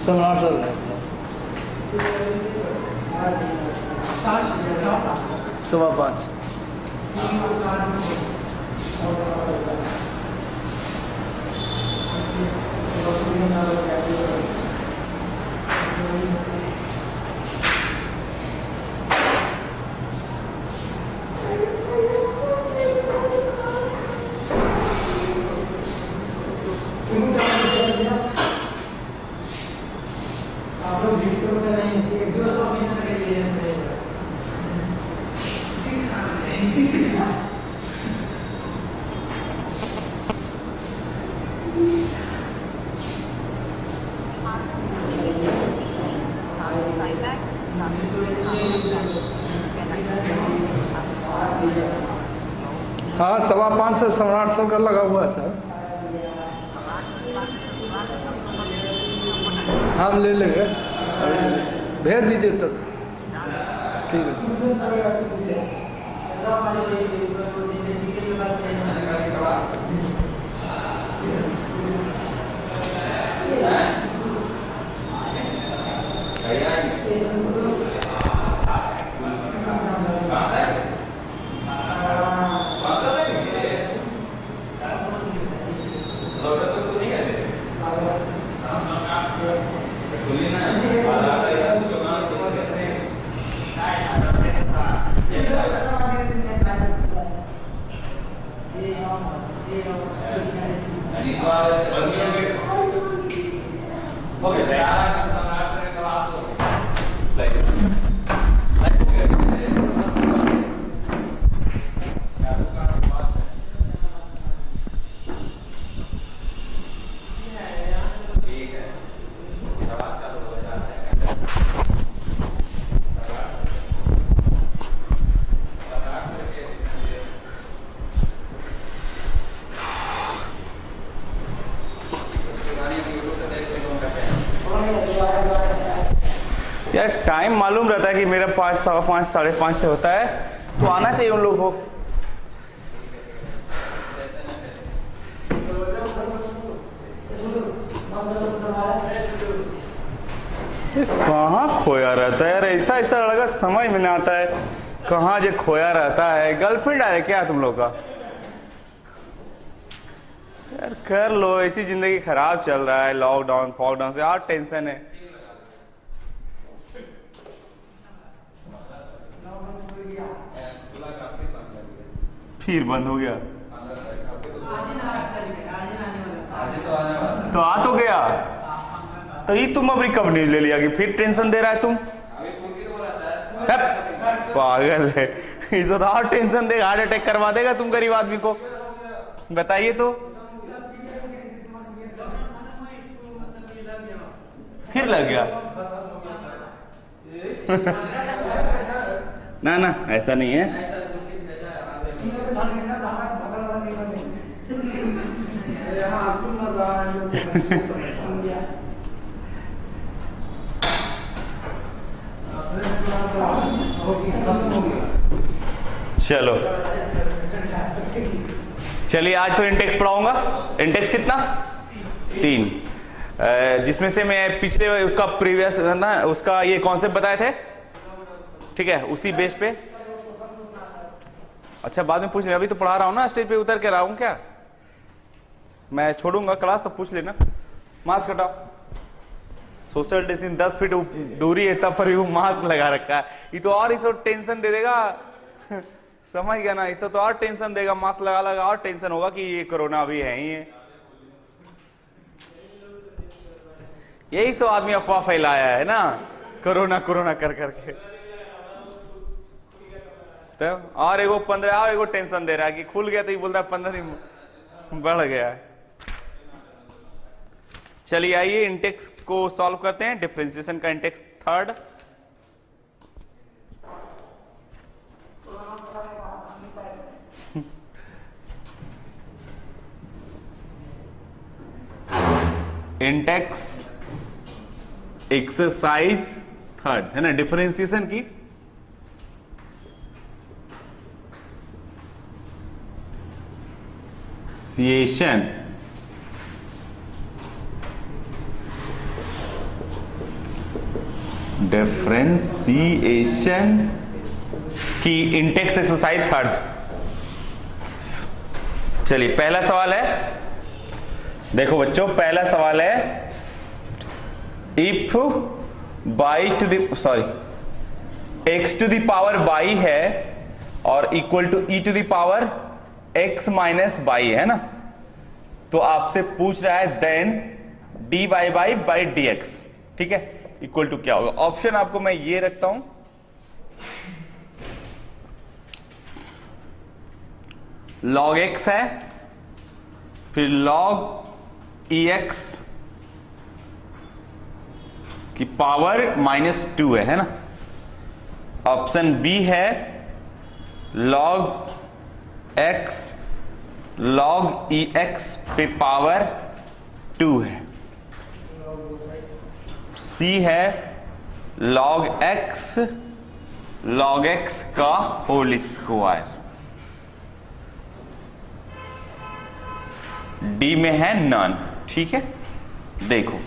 सम्राट चल रहा है 5:15 हाँ 5:15 से सम्राट सर का लगा हुआ है सर। हम ले लेंगे, भेज दीजिए तब। ठीक है यार टाइम मालूम रहता है कि मेरा 5, 5:15, 5:30 से होता है, तो आना चाहिए उन लोगों को। कहाँ खोया रहता है यार, ऐसा ऐसा लड़का समझ में नहीं आता है, कहाँ जो खोया रहता है। गर्लफ्रेंड आ रहा है क्या तुम लोग का? यार कर लो, ऐसी जिंदगी खराब चल रहा है, लॉकडाउन फॉकडाउन से यार टेंशन है। फिर बंद हो गया तो आ तो गया, तो ये तुम अभी कब न्यूज ले लिया कि फिर टेंशन दे रहा है तुम? पागल है, इसे तो और टेंशन देगा, हार्ट अटैक करवा देगा तुम गरीब आदमी को। बताइए तो फिर लग गया। ना ना ऐसा नहीं है। चलो चलिए, आज तो इंटेक्स पढ़ाऊंगा। इंटेक्स कितना? 3, जिसमें से मैं पिछले उसका प्रीवियस ना उसका ये कॉन्सेप्ट बताए थे, ठीक है, उसी बेस पे। अच्छा बाद में पूछ लेना, अभी तो पढ़ा रहा हूं ना, स्टेज पे उतर के रहा हूं क्या? मैं छोड़ूंगा क्लास तो पूछ लेना। मास्क हटाओ, सोशल डिस्टेंस 10 फीट दूरी है, तब पर भी वो मास्क लगा रखा है। ये तो और इसको टेंशन दे देगा, समझ गया ना? इससे तो और टेंशन देगा, मास्क लगा लगा और टेंशन होगा कि ये कोरोना अभी है ही है। यही सब आदमी अफवाह फैलाया है ना, कोरोना कोरोना कर करके। तो और एगो 15 और एगो टेंशन दे रहा है कि खुल गया, तो ये बोलता है 15 दिन बढ़ गया है। चलिए आइए इंटेक्स को सॉल्व करते हैं। डिफरेंशिएशन का Intex 3rd। Intex exercise 3rd है ना, डिफरेंशिएशन की। डिफरेंशिएशन की इंटेक्स एक्सरसाइज 3rd। चलिए पहला सवाल है, देखो बच्चों पहला सवाल है, if y to the x to the power y है और equal to e to the power x minus y है ना, तो आपसे पूछ रहा है then d y by by d x, ठीक है, इक्वल टू क्या होगा? ऑप्शन आपको मैं ये रखता हूं, log x है, फिर log ex की पावर -2 है ना। ऑप्शन बी है log x log ex पे पावर 2 है। सी है log x का होल स्क्वायर। डी में है नन, ठीक है। देखो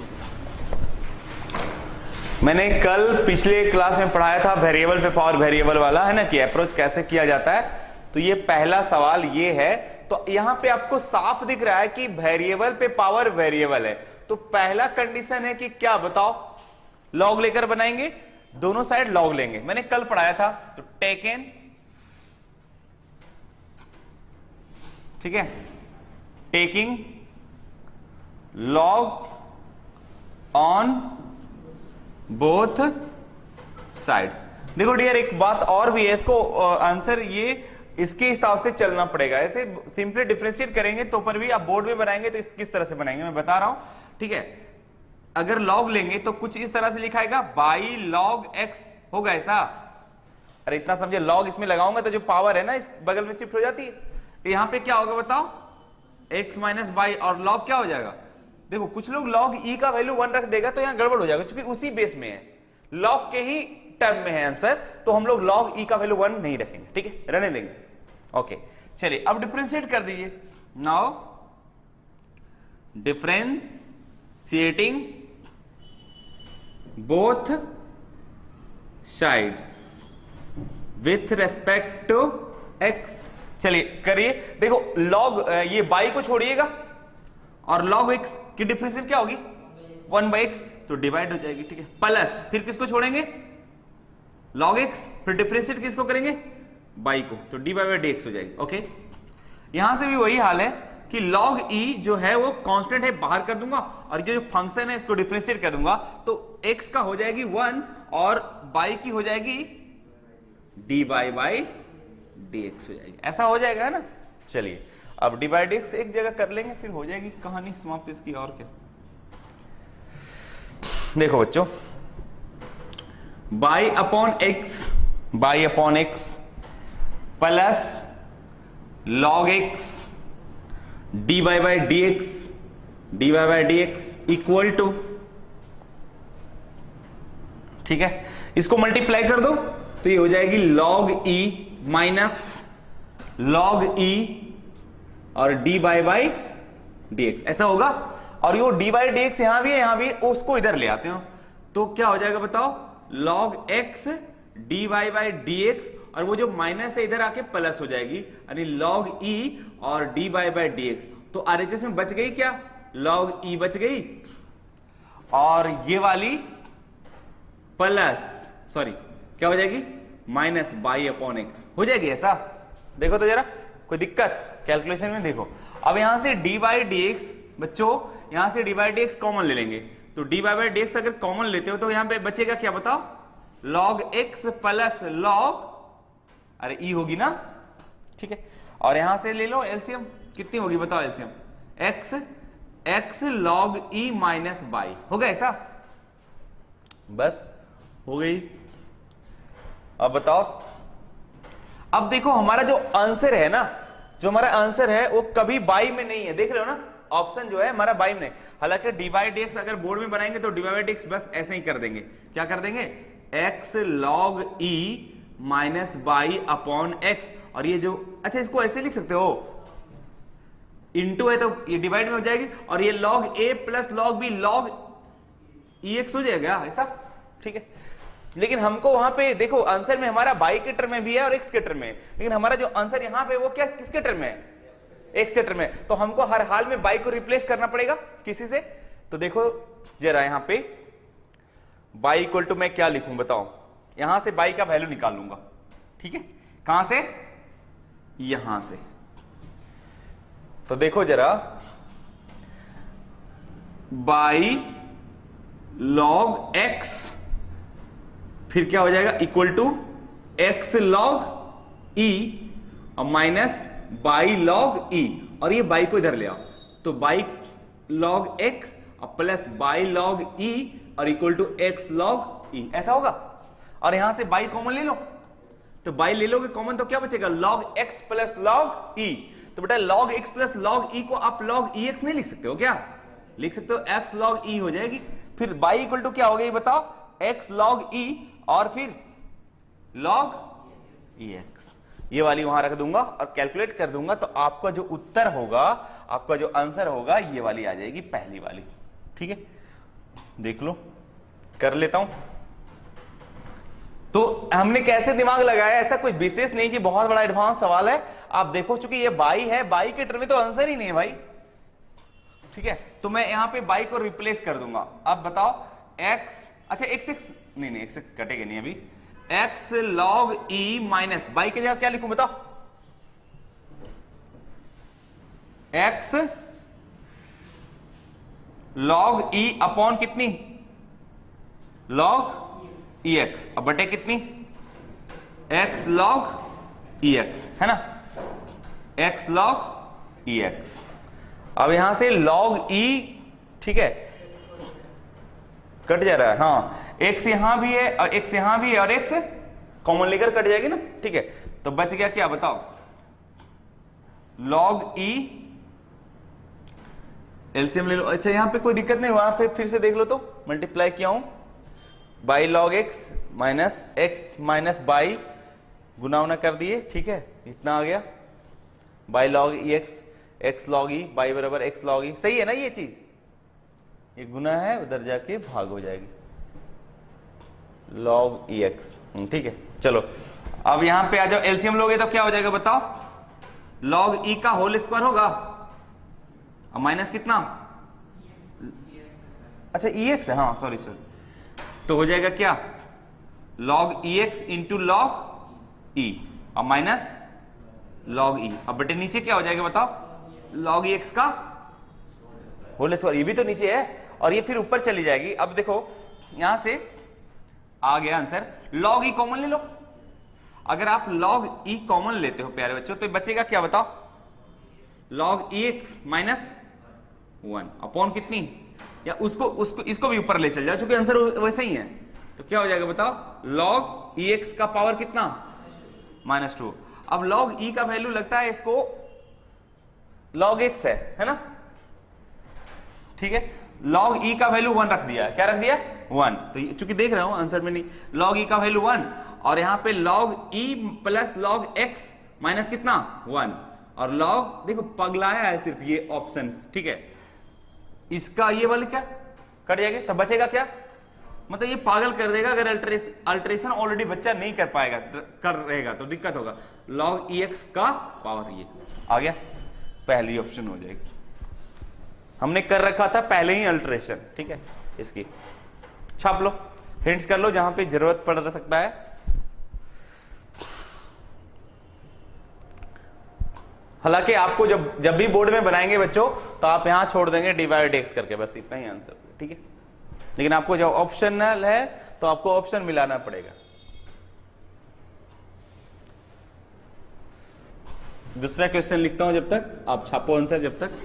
मैंने कल पिछले क्लास में पढ़ाया था वेरिएबल पे पावर वेरिएबल वाला, है ना, कि अप्रोच कैसे किया जाता है। तो ये पहला सवाल ये है, तो यहां पे आपको साफ दिख रहा है कि वेरिएबल पे पावर वेरिएबल है, तो पहला कंडीशन है कि क्या बताओ, लॉग लेकर बनाएंगे, दोनों साइड लॉग लेंगे, मैंने कल पढ़ाया था। तो टेकन, ठीक है, taking log on both sides. देखो डियर एक बात और भी है, इसको आंसर ये इसके हिसाब से चलना पड़ेगा, ऐसे सिंपली डिफरेंशिएट करेंगे तो पर भी आप बोर्ड में बनाएंगे तो किस तरह से बनाएंगे मैं बता रहा हूं, ठीक है। अगर लॉग लेंगे तो कुछ इस तरह से लिखाएगा बाई लॉग एक्स होगा ऐसा। अरे इतना समझे, लॉग इसमें लगाऊंगा तो जो पावर है ना इस बगल में शिफ्ट हो जाती है, तो यहां पे क्या होगा बताओ, एक्स माइनस बाई, और लॉग क्या हो जाएगा। देखो कुछ लोग लॉग ई का वैल्यू 1 रख देगा तो यहां गड़बड़ हो जाएगा, क्योंकि उसी बेस में है। लॉग के ही टर्म में है आंसर, तो हम लोग लॉग ई का वैल्यू 1 नहीं रखेंगे, ठीक है, रहने देंगे। ओके चलिए अब डिफरेंशिएट कर दीजिए। Now differentiating both sides with respect to x. चलिए करिए, देखो लॉग ये बाई को छोड़िएगा और लॉग एक्स की डिफरेंशिएट क्या होगी 1/x, तो डिवाइड हो जाएगी, ठीक है, प्लस फिर किसको छोड़ेंगे log x, फिर डिफरेंशिएट किसको करेंगे बाई को, तो dy/dx हो जाएगी। ओके यहां से भी वही हाल है कि log e जो है वो कांस्टेंट है, बाहर कर दूंगा, और ये जो फंक्शन है इसको डिफरेंशिएट कर दूंगा, तो x का हो जाएगी 1 और बाई की हो जाएगी dy/dx हो जाएगी, ऐसा हो जाएगा है ना। चलिए अब dy/dx एक जगह कर लेंगे, फिर हो जाएगी कहानी समाप्त इसकी, और क्या। देखो बच्चों, y upon x plus log x dy/dx equal to, ठीक है, इसको मल्टीप्लाई कर दो तो ये हो जाएगी log e minus log e और dy/dx, ऐसा होगा। और ये dy/dx यहां भी है, यहां भी है, उसको इधर ले आते हो तो क्या हो जाएगा बताओ, log x dy/dx, और वो जो माइनस है इधर आके प्लस हो जाएगी, यानी log e और dy/dx, तो RHS में बच गई क्या, log e बच गई, और ये वाली प्लस सॉरी क्या हो जाएगी माइनस बाई अपॉन एक्स हो जाएगी, ऐसा। देखो तो जरा कोई दिक्कत कैलकुलेशन में, देखो अब यहां से dy/dx बच्चों, यहां से dy/dx कॉमन ले लेंगे, तो dy/dx अगर कॉमन लेते हो तो यहां पे बचेगा क्या बताओ, log x प्लस log, अरे e होगी ना, ठीक है, और यहां से ले लो एलसीएम, कितनी होगी बताओ LCM, x log e minus by, हो गया ऐसा, बस हो गई। अब बताओ, अब देखो हमारा जो आंसर है ना, जो हमारा आंसर है वो कभी बाई में नहीं है, देख रहे हो ना, ऑप्शन जो है हमारा बाई में, हालांकि dy/dx अगर बोर्ड में बनाएंगे तो dy/dx बस ऐसे ही कर देंगे, क्या कर देंगे, x log e minus by upon x, और ये जो, अच्छा इसको ऐसे लिख सकते हो, इंटू है तो ये डिवाइड में हो जाएगी, और ये log a plus log b log ex हो जाएगा, ऐसा, ठीक है। लेकिन हमको वहां पे देखो आंसर में हमारा बाई के टर्म में भी है और एक्स के टर्म में, लेकिन हमारा जो आंसर यहां पे वो क्या किसके टर्म में, एक्स के टर्म में, तो हमको हर हाल में बाई को रिप्लेस करना पड़ेगा किसी से। तो देखो जरा यहां पे बाई इक्वल टू मैं क्या लिखूं बताओ, यहां से बाई का वैल्यू निकाल लूंगा, ठीक है, कहां से, यहां से, तो देखो जरा बाई log x फिर क्या हो जाएगा equal to x log e और माइनस बाई log e, और ये बाई को इधर ले आओ, तो बाई log x और प्लस बाई log e और equal to x log e, ऐसा होगा। और यहां से बाई कॉमन ले लो, तो बाई ले लोगे कॉमन तो क्या बचेगा log x plus log e, तो बेटा log x plus log e को आप log ex नहीं लिख सकते हो क्या, लिख सकते हो x log e हो जाएगी, फिर बाई इक्वल टू क्या हो गई बताओ, x log e और फिर log ex, ये वाली वहां रख दूंगा और कैलकुलेट कर दूंगा, तो आपका जो उत्तर होगा, आपका जो आंसर होगा ये वाली आ जाएगी, पहली वाली, ठीक है, देख लो कर लेता हूं। तो हमने कैसे दिमाग लगाया, ऐसा कोई विशेष नहीं कि बहुत बड़ा एडवांस सवाल है, आप देखो चूंकि ये बाई है, बाई के टर्म में तो आंसर ही नहीं है भाई, ठीक है, तो मैं यहां पे बाई को रिप्लेस कर दूंगा। अब बताओ x, अच्छा x नहीं x कटेगा नहीं अभी, x log e minus by की जगह क्या लिखूं बताओ, x log e अपॉन कितनी log ex, अब बटे कितनी x log ex, है ना, x log ex। अब यहां से log e, ठीक है, कट जा रहा है, हाँ x यहां भी है और x यहां भी है और x कॉमन लेकर कट जाएगी ना, ठीक है, तो बच गया क्या बताओ, log e, एलसीएम ले लो, अच्छा यहां पे कोई दिक्कत नहीं, वहां पे फिर से देख लो तो मल्टीप्लाई किया हूं, by log x minus by गुना होना कर दिए, ठीक है, इतना आ गया by log e x log e, by बराबर एक्स लॉग ई। सही है ना ये चीज, ये गुना है, उधर जाके भाग हो जाएगी लॉग ई एक्स, ठीक है। चलो अब यहां पे आ जाओ, एलसीएम लोगे तो क्या हो जाएगा बताओ, लॉग ई का होल स्क्वायर होगा और माइनस कितना, अच्छा ई एक्स है, हाँ सॉरी, तो हो जाएगा क्या, log e x into log ई और माइनस लॉग ई। अब बटे नीचे क्या हो जाएगा बताओ, लॉग ई एक्स का होल स्क्वायर, ये भी तो नीचे है और ये फिर ऊपर चली जाएगी। अब देखो यहां से आ गया आंसर, लॉग ई कॉमन ले लो। अगर आप लॉग ई कॉमन लेते हो प्यारे बच्चों तो बचेगा क्या बताओ, log e x minus 1 upon कितनी, या उसको इसको भी ऊपर ले चल जाओ, चूंकि आंसर वैसे ही है, तो क्या हो जाएगा बताओ, लॉग ई एक्स का पावर कितना, -2। अब लॉग ई का वैल्यू लगता है इसको लॉग एक्स है ना, ठीक है, लॉग ई का वैल्यू 1 रख दिया है, क्या रख दिया 1, तो चूंकि देख रहा हूं आंसर में नहीं, लॉग ई का वैल्यू 1 और यहां पे log E plus log x minus कितना 1, और लॉग देखो पगलाया है सिर्फ ये ऑप्शन, ठीक है, इसका ये वाले क्या कट जाएगा, तो बचेगा क्या, मतलब ये पागल कर देगा अगर अल्ट्रेशन ऑलरेडी बच्चा नहीं कर पाएगा, कर रहेगा तो दिक्कत होगा, लॉग ई एक्स का पावर ये आ गया, पहली ऑप्शन हो जाएगी। हमने कर रखा था पहले ही अल्ट्रेशन, ठीक है, इसकी छाप लो, हिंट्स कर लो जहां पे जरूरत पड़ सकता है। हालांकि आपको जब भी बोर्ड में बनाएंगे बच्चों तो आप यहां छोड़ देंगे डिवाइड एक्स करके, बस इतना ही आंसर, ठीक है, लेकिन आपको जब ऑप्शनल है तो आपको ऑप्शन मिलाना पड़ेगा। दूसरा क्वेश्चन लिखता हूं जब तक, आप छापो आंसर जब तक।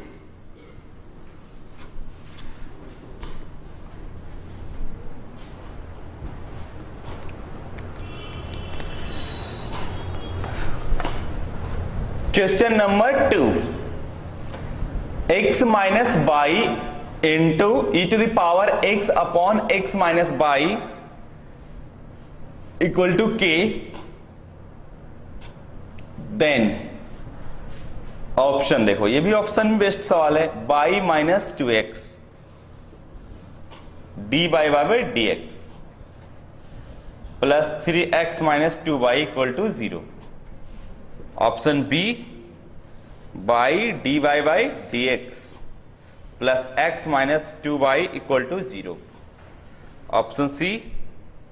Question number 2, x minus y into e to the power x upon x minus y equal to k, then option देखो, ये भी ऑप्शन बेस्ड सवाल है, y minus 2x d y by d x plus 3x minus 2 y equal to 0। Option B y d y by d x plus x minus 2 y equal to 0। Option C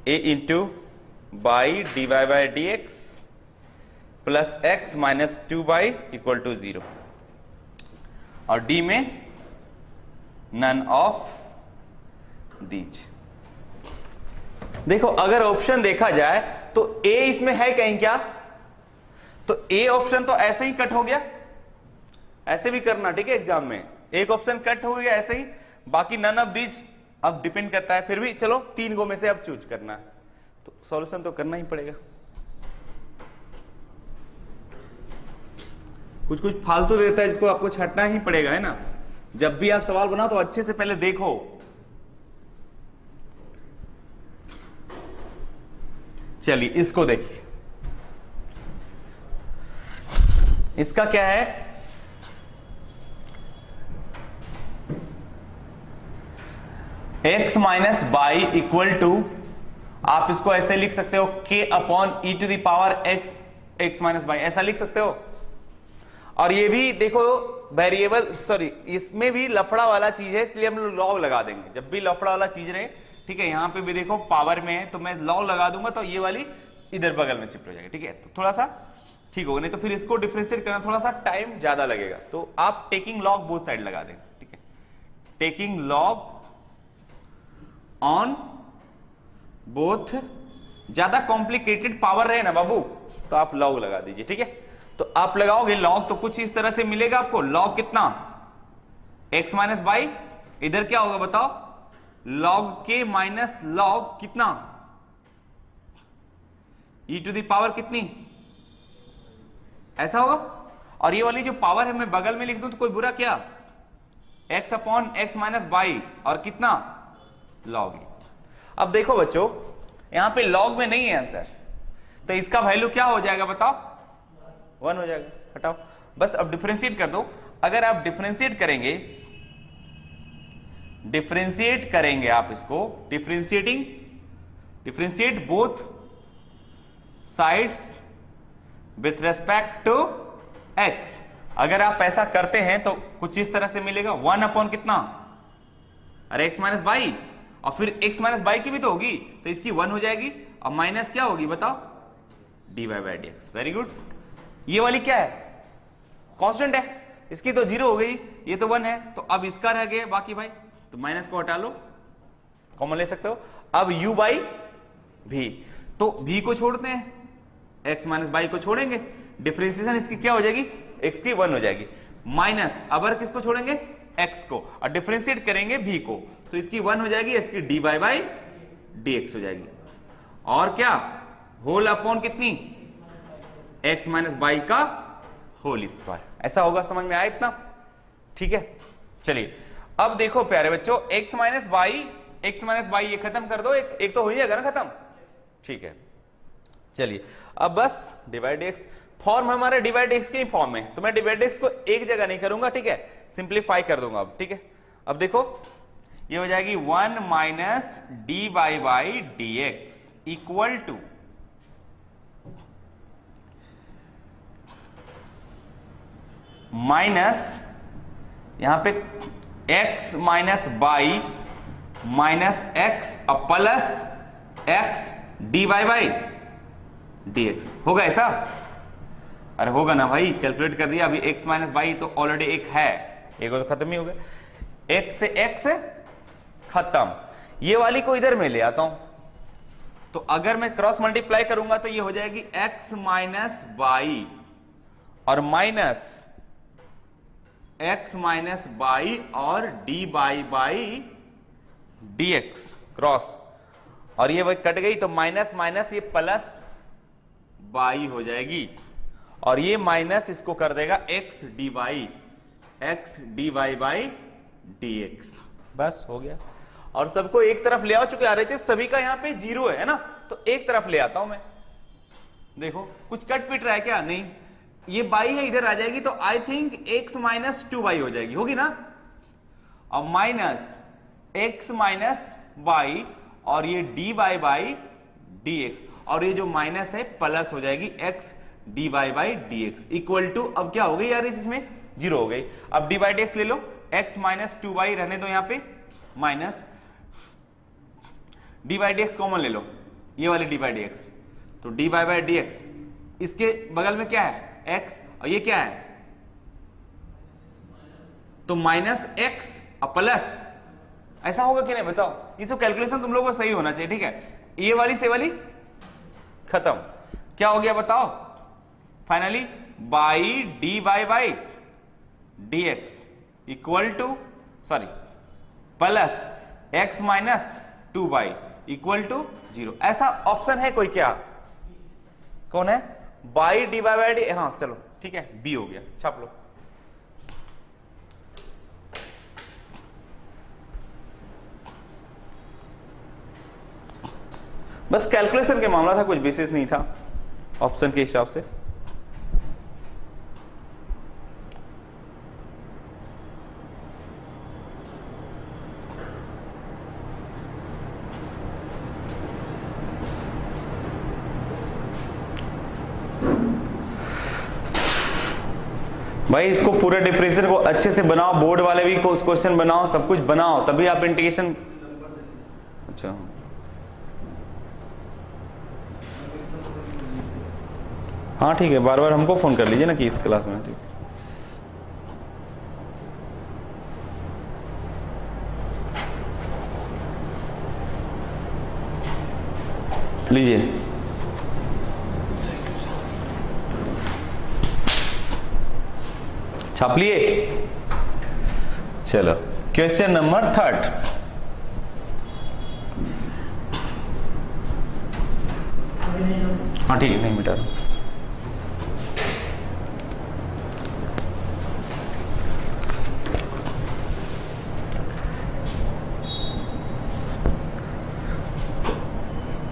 A into y d y by d x plus x minus 2 y equal to 0, और D में none of these. देखो अगर option देखा जाए तो ए इसमें है कहीं क्या, तो ए ऑप्शन तो ऐसे ही कट हो गया, ऐसे भी करना, ठीक है, एग्जाम में एक ऑप्शन कट हो गया ऐसे ही, बाकी नन ऑफ दिस अब डिपेंड करता है, फिर भी चलो 3 गो में से अब चूज करना है, तो सॉल्यूशन तो करना ही पड़ेगा। कुछ कुछ फालतू देता है जिसको आपको छांटना ही पड़ेगा, है ना, जब भी आप सवाल बनाओ तो अच्छे से पहले देखो। चलिए इसको देखिए, इसका क्या है, x minus y equal to, आप इसको ऐसे लिख सकते हो k upon e to the power x minus y, ऐसा लिख सकते हो। और ये भी देखो वेरिएबल, सॉरी इसमें भी लफड़ा वाला चीज है, इसलिए हम लोग लॉग लगा देंगे जब भी लफड़ा वाला चीज रहे, ठीक है। यहां पे भी देखो पावर में है तो मैं लॉग लगा दूंगा तो ये वाली इधर बगल में शिफ्ट हो जाएगी, ठीक है, तो थोड़ा सा ठीक होगा, नहीं तो फिर इसको डिफरेंशिएट करना थोड़ा सा टाइम ज्यादा लगेगा, तो आप टेकिंग लॉग बोथ साइड लगा दें, ठीक है, टेकिंग लॉग ऑन बोथ, ज्यादा कॉम्प्लिकेटेड पावर रहे ना बाबू तो आप लॉग लगा दीजिए, ठीक है। तो आप लगाओगे लॉग तो कुछ इस तरह से मिलेगा आपको, लॉग कितना x माइनस बाई, इधर क्या होगा बताओ, लॉग के माइनस लॉग कितना e टू द पावर कितनी, ऐसा होगा। और ये वाली जो पावर है मैं बगल में लिख दूं तो कोई बुरा क्या, x upon x minus y और कितना लॉग e। अब देखो बच्चों, यहां पे लॉग में नहीं है आंसर, तो इसका वैल्यू क्या हो जाएगा बताओ? 1 हो जाएगा। हटाओ बस, अब डिफरेंशिएट कर दो। अगर आप डिफरेंशिएट करेंगे आप इसको, differentiate both sides with respect to x. अगर आप ऐसा करते हैं तो कुछ इस तरह से मिलेगा, 1 अपॉन कितना, अरे x माइनस बाई, और फिर x माइनस बाई की भी तो होगी, तो इसकी 1 हो जाएगी, और माइनस क्या होगी बताओ? dy by dx। Very good. ये वाली क्या है? कांस्टेंट है, इसकी तो 0 हो गई, ये तो 1 है, तो अब इसका रह गया बाकी भाई, तो माइनस को हटा लो, कॉमन ले सकते हो। अब u बाई v, तो v को छोड़ते हैं, x माइनस बाई को छोड़ेंगे, डिफरेंशिएशन इसकी क्या हो जाएगी? x की 1 हो जाएगी, माइनस अबर किसको छोड़ेंगे? x को, और डिफरेंशिएट करेंगे v को, तो इसकी 1 हो जाएगी, इसकी dy बाई dx हो जाएगी। और क्या? होल अपॉन कितनी? x माइनस बाई का होल स्क्वायर। ऐसा होगा, समझ में आया इतना? ठीक है, चलिए अब देखो प्यारे बच्चों, x माइनस बाई ये खत्म कर दो, एक तो हो ही जाएगा ना खत्म। ठीक है, चलिए अब बस डिवाइड एक्स, फॉर्म हमारे डिवाइड एक्स के ही फॉर्म है, तो मैं डिवाइड एक्स को एक जगह नहीं करूंगा, ठीक है, सिंप्लीफाई कर दूंगा अब। ठीक है, अब देखो ये हो जाएगी 1 minus d y by d x equal to minus यहां पे x minus y minus x plus x d y by d x. होगा ऐसा? अरे होगा ना भाई, कैलकुलेट कर दिया अभी। x माइनस बाई तो ऑलरेडी एक है, एक तो खत्म ही हो गया, x से x खत्म। ये वाली को इधर में ले आता हूं, तो अगर मैं क्रॉस मल्टीप्लाई करूंगा तो ये हो जाएगी x माइनस बाई और माइनस x माइनस बाई और d y by d x cross, और ये वही कट गई तो माइनस माइनस ये प्लस बाई हो जाएगी, और ये माइनस इसको कर देगा x d y by d x. बस हो गया, और सबको एक तरफ ले आ चुके। RHS सभी का यहाँ पे 0 है ना, तो एक तरफ ले आता हूं मैं। देखो कुछ कट पिट रहा है क्या? नहीं, ये बाई है, इधर आ जाएगी, तो I think x minus 2y हो जाएगी, होगी ना, और माइनस x माइनस बाई और ये d y by d x, और ये जो माइनस है प्लस हो जाएगी x d y by d x equal to, अब क्या हो गई यार इसमें 0 हो गई। अब डी बाई डी एक्स ले लो, x माइनस 2y रहने दो यहां पे, minus d by d x common ले लो, ये वाली डी बाई डी एक्स, तो d y by d x, इसके बगल में क्या है x, और ये क्या है तो माइनस x और प्लस। ऐसा होगा कि नहीं बताओ? ये सब कैलकुलेशन तुम लोगों को सही होना चाहिए, ठीक है। ये वाली से वाली खत्म, क्या हो गया बताओ? Finally y d y by d x equal to sorry plus x minus 2y equal to 0। ऐसा ऑप्शन है कोई क्या? कौन है? Y d y by d, हाँ चलो ठीक है, बी हो गया, छाप लो। बस कैलकुलेशन के मामला था, कुछ बेसिस नहीं था ऑप्शन के हिसाब से। भाई इसको पूरे डिफरेंशियल को अच्छे से बनाओ, बोर्ड वाले भी को क्वेश्चन बनाओ, सब कुछ बनाओ, तभी आप इंटीग्रेशन। अच्छा हाँ ठीक है, बार बार हमको फोन कर लीजिए ना कि इस क्लास में। ठीक लीजिए, छाप लिए? चलो क्वेश्चन नंबर 3। हाँ ठीक है, नहीं मिटा रहा।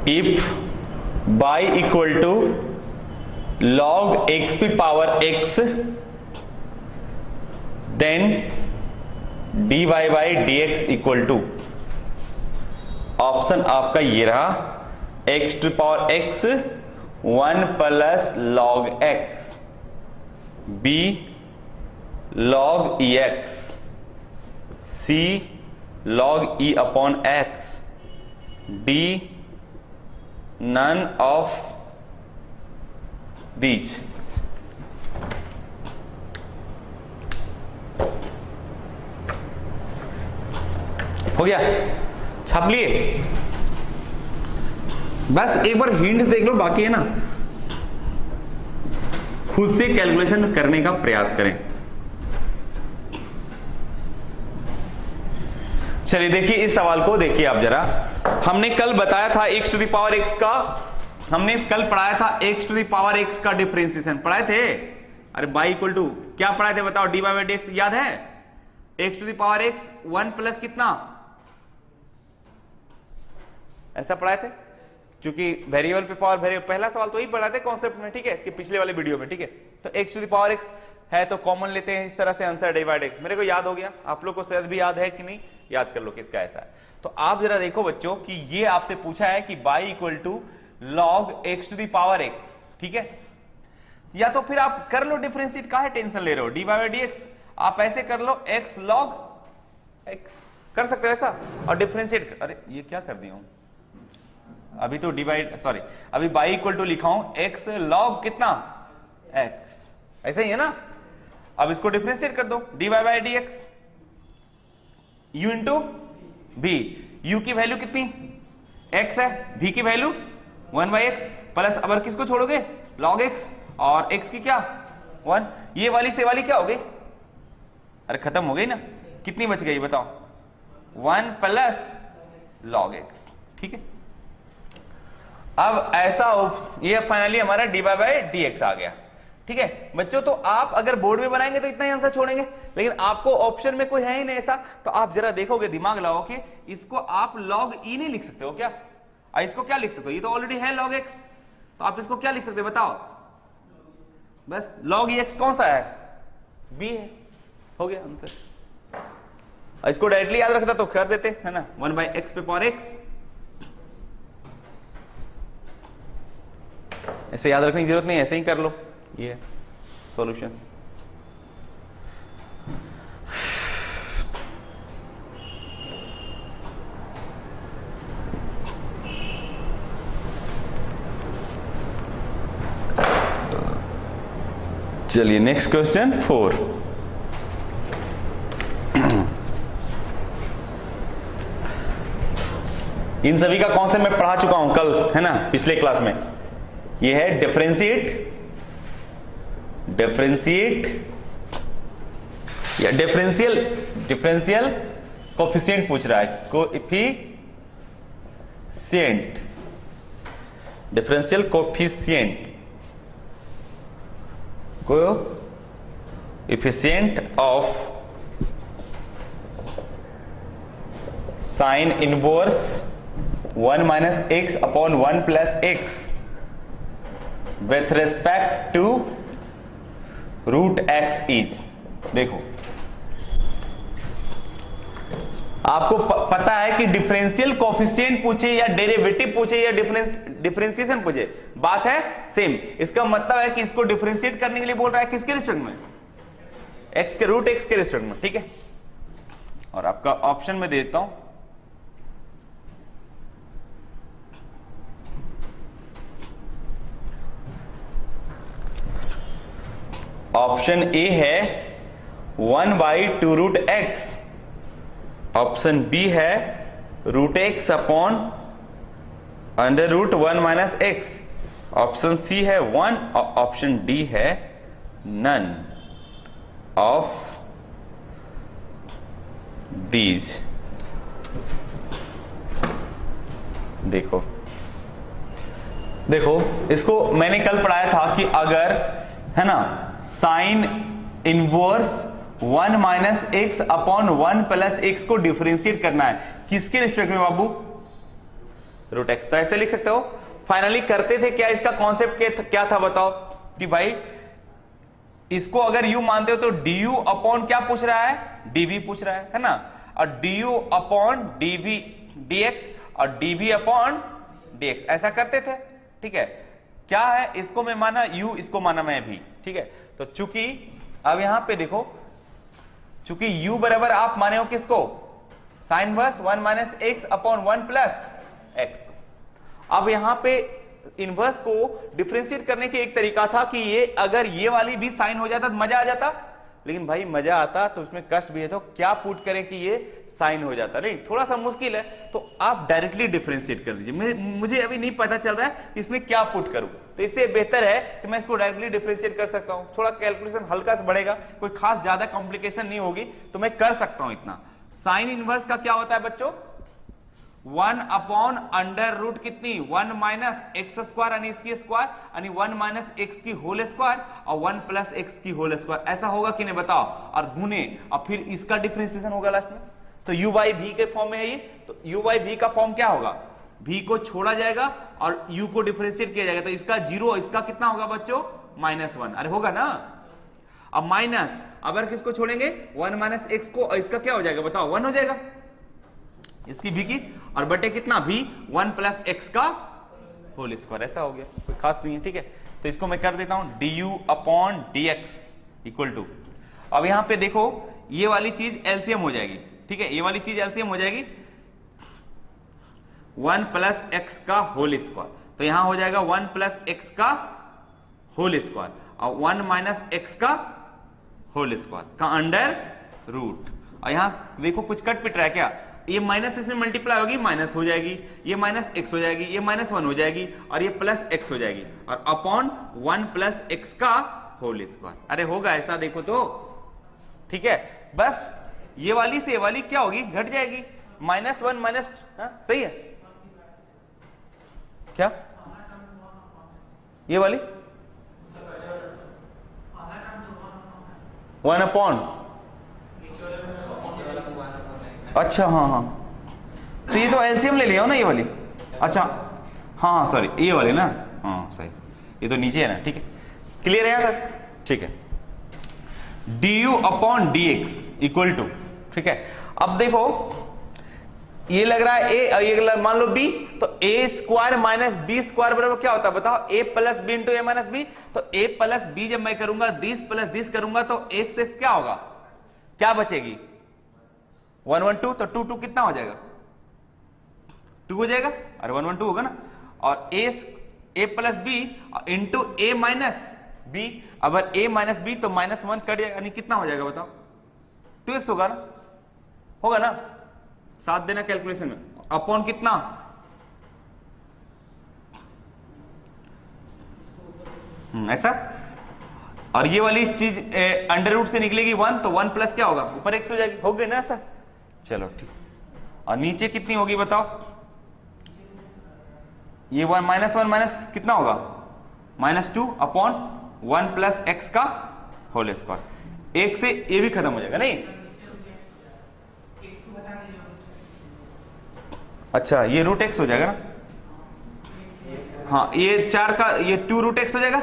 If y equal to log x की power x, then dy by dx equal to, option आपका ये रहा, x to power x 1 plus log x, b log ex, c log e upon x, d none of these। हो गया, छाप लिए। बस एक बार हिंट देख लो, बाकी है ना खुद से कैलकुलेशन करने का प्रयास करें। चलिए देखिए इस सवाल को, देखिए आप जरा, हमने कल बताया था x to the power x का, हमने कल पढ़ाया था x to the power x का डिफरेंशिएशन पढ़ाए थे। अरे y इक्वल टू क्या पढ़ाए थे बताओ, dy बाई dx याद है? x to the power x 1 plus कितना, ऐसा पढ़ाए थे, क्योंकि वेरिएबल पे पावर वेरिएबल, पहला सवाल तो ही पढ़ाए थे कॉन्सेप्ट में, ठीक है, इसके पिछले वाले वीडियो में, ठीक है। तो x to the power x है तो कॉमन लेते हैं, इस तरह से आंसर डिवाइड x। मेरे को याद हो गया, आप लोग को शायद भी याद है कि नहीं, याद कर लो किसका ऐसा है। तो आप जरा देखो बच्चों कि ये आपसे पूछा है कि y equal to log x to the power x, ठीक है। या तो फिर आप कर लो डिफरेंशिएट, काहे टेंशन ले रहे हो, dy बाई dx आप ऐसे कर लो, x log x कर सकते हो ऐसा, और डिफरेंशिएट, अरे ये क्या कर दिया हूं अभी, तो डिवाइड सॉरी, अभी y इक्वल टू लिखा हूं x log कितना x, ऐसा ही है ना। अब इसको डिफरेंशिएट कर दो, dy by dx u into v, u की वैल्यू कितनी x है, v की वैल्यू 1 बाई x प्लस, अब किसको छोड़ोगे log x, और x की क्या 1, ये वाली से वाली क्या हो गई, अरे खत्म हो गई ना, कितनी बच गई बताओ, 1 प्लस log x, ठीक है। अब ऐसा ये फाइनली हमारा dy बाई dx आ गया, ठीक है बच्चों। तो आप अगर बोर्ड में बनाएंगे तो इतना ही आंसर छोड़ेंगे, लेकिन आपको ऑप्शन में कोई है ही नहीं ऐसा, तो आप जरा देखोगे, दिमाग लगाओ कि इसको आप log e नहीं लिख सकते हो क्या, इसको क्या लिख सकते हो, ये तो ऑलरेडी है log x, तो आप इसको क्या लिख सकते हो बताओ, बस log ex कौन सा है, b है, हो गया आंसर। इसको डायरेक्टली याद रखता तो कर देते है ना, 1 बाई x पे पावर x, ऐसे याद रखने की जरूरत नहीं, ऐसे ही कर लो, ये सॉल्यूशन। चलिए नेक्स्ट क्वेश्चन 4। इन सभी का कॉन्सेप्ट मैं पढ़ा चुका हूं कल, है ना, पिछले क्लास में। ये है डिफरेंशिएट या डिफरेंशियल कोफिशिएंट पूछ रहा है, coefficient, differential coefficient of sine inverse 1 minus x upon 1 plus x with respect to root x is. देखो आपको पता है कि डिफरेंशियल कोफिशिएंट पूछे या डेरिवेटिव पूछे या डिफरेंशिएशन पूछे, बात है सेम। इसका मतलब है कि इसको डिफरेंशिएट करने के लिए बोल रहा है किसके रिस्पेक्ट में, एक्स के, रूट एक्स के रिस्पेक्ट में, ठीक है। और आपका ऑप्शन में देता हूं, ऑप्शन ए है 1 by 2 root x, option B है root x upon under root 1 minus x, option C है 1, ऑप्शन डी है नन ऑफ दीज। देखो देखो इसको मैंने कल पढ़ाया था कि अगर है ना sign inverse 1 minus x upon 1 plus x को डिफरेंशिएट करना है, किसके रिस्पेक्ट में बाबू, रूट एक्स। तो ऐसे लिख सकते हो। फाइनली करते थे क्या, इसका कॉन्सेप्ट क्या था बताओ, कि भाई इसको अगर u मानते हो तो du अपॉन क्या पूछ रहा है, dv पूछ रहा है ना, और du अपॉन dv dx और dv अपॉन dx ऐसा करते थे। ठीक है, क्या है, इसको मैं माना u, इसको माना मैं v। ठीक है, तो चूंकि अब यहां पे देखो, चूंकि u बराबर आप माने हो किसको, sign inverse 1 minus x upon 1 plus x. अब यहां पे इनवर्स को डिफरेंशिएट करने की एक तरीका था कि ये अगर ये वाली भी साइन हो जाता तो मजा आ जाता, लेकिन भाई मजा आता तो उसमें कष्ट भी है, तो क्या पुट करें कि ये साइन हो जाता, नहीं थोड़ा सा मुश्किल है, तो आप डायरेक्टली डिफरेंशिएट कर दीजिए। मुझे अभी नहीं पता चल रहा है इसमें क्या पुट करूं, तो इससे बेहतर है कि मैं इसको डायरेक्टली डिफरेंशिएट कर सकता हूं। थोड़ा कैलकुलेशन हल्का सा बढ़ेगा, कोई खास ज्यादा कॉम्प्लिकेशन नहीं होगी, तो मैं कर सकता हूं इतना। साइन इनवर्स का क्या होता है बच्चों, 1 अपॉन अंडर रूट कितनी 1 माइनस एक्स स्क्वायर आणि इसकी स्क्वायर आणि 1 माइनस एक्स की होल स्क्वायर और 1 प्लस एक्स की होल स्क्वायर, ऐसा होगा कि नहीं बताओ, और गुने और फिर इसका डिफरेंशिएशन होगा लास्ट में, तो u बाई v के फॉर्म में है ये। तो u बाई v का फॉर्म क्या होगा, v को छोड़ा जाएगा और u को डिफरेंशिएट किया जाएगा, तो इसका 0, इसका कितना होगा बच्चों -1, अरे होगा ना। अब माइनस, अगर किसको छोड़ेंगे 1 माइनस एक्स को, और इसका क्या हो जाएगा बताओ, 1 हो जाएगा इसकी v की, और बटे कितना v 1 प्लस एक्स का होल स्क्वायर, ऐसा हो गया, कोई खास नहीं है। ठीक है, तो इसको मैं कर देता हूं du upon dx equal to, अब यहां पे देखो ये वाली चीज एलसीएम हो जाएगी। ठीक है, ये वाली चीज एलसीएम हो जाएगी 1 प्लस एक्स का होल स्क्वायर, तो यहां हो जाएगा 1 प्लस एक्स का होल स्क्वायर और 1 माइनस एक्स का होल स्क्वायर का अंडर रूट, और यहां देखो कुछ कट पिट रहा है क्या, ये माइनस इसमें मल्टीप्लाई होगी, माइनस हो जाएगी, ये माइनस एक्स हो जाएगी, ये -1 हो जाएगी, और ये प्लस एक्स हो जाएगी, और अपॉन 1 प्लस एक्स का होल स्क्वायर, अरे होगा ऐसा, देखो तो। ठीक है, बस ये वाली से ये वाली क्या होगी, घट जाएगी, -1 माइनस, सही है क्या, ये वाली 1 अपॉन, अच्छा हाँ, तो ये तो एलसीएम ले लिया हो ना ये वाली, अच्छा हाँ सॉरी ये वाली ना, हाँ सही, ये तो नीचे है ना। ठीक है, क्लियर है यहाँ तक, ठीक है। du upon dx equal to, ठीक है, अब देखो ये लग रहा है a, ये मान लो b, तो a square minus b square बराबर क्या होता है बताओ, a plus b into a minus b, तो a प्लस b जब मैं करूंगा 10 प्लस 10 करूंगा तो x x क्या होगा, क्या बचेगी 1 1 2, तो 2 2 कितना हो जाएगा, 2 हो जाएगा, अरे 1 1 2 होगा ना, और a plus b into a minus b, अगर a माइनस b तो -1 कट जाएगा, यानी कितना हो जाएगा बताओ, 2x होगा ना, होगा ना, साथ देना कैलकुलेशन में, अपॉन कितना, ऐसा, और ये वाली चीज अंडर रूट से निकलेगी 1, तो 1 प्लस क्या होगा, ऊपर x हो जाएगी, हो गई ना ऐसा, चलो ठीक, और नीचे कितनी होगी बताओ, ये 1 माइनस कितना होगा, -2 अपॉन 1 प्लस एक्स का होल स्क्वायर, एक से ये भी खत्म हो जाएगा नहीं, अच्छा ये रूट एक्स हो जाएगा ना, हाँ ये 4 का ये 2 रूट एक्स हो जाएगा,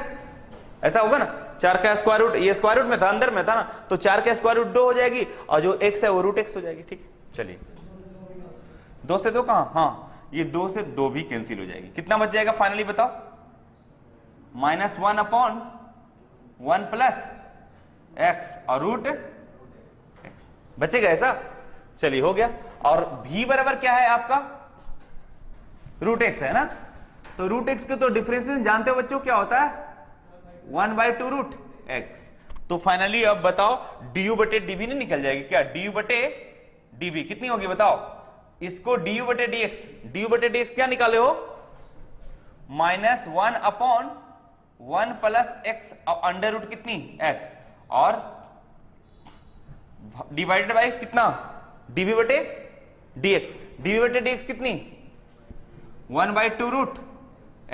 ऐसा होगा ना, 4 का स्क्वायर रूट, ये स्क्वायर रूट में था, अंदर में था ना, तो 4 का स्क्वायर रूट 2 हो जाएगी, और जो x है वो रूट एक्स हो जाएगी। ठीक, चलिए 2 से 2 कहां, हाँ ये 2 से 2 भी कैंसिल हो जाएगी, कितना बच जाएगा फाइनली बताओ, -1 अपॉन 1 प्लस एक्स और रूट एक्स बचेगा ऐसा, चलिए हो गया, और v बराबर क्या है आपका रूट एक्स है ना, तो रूट एक्स के तो डिफरेंशिएशन जानते हो बच्चों क्या होता है, 1/2 रूट एक्स, तो फाइनली अब बताओ du बटे dv नहीं निकल जाएगी क्या, du बटे dv कितनी होगी बताओ, इसको du बटे dx क्या निकाले हो, -1 अपॉन 1 प्लस एक्स और अंडर रूट कितनी x, और डिवाइडेड बाय कितना dv बटे dx कितनी 1/2 रूट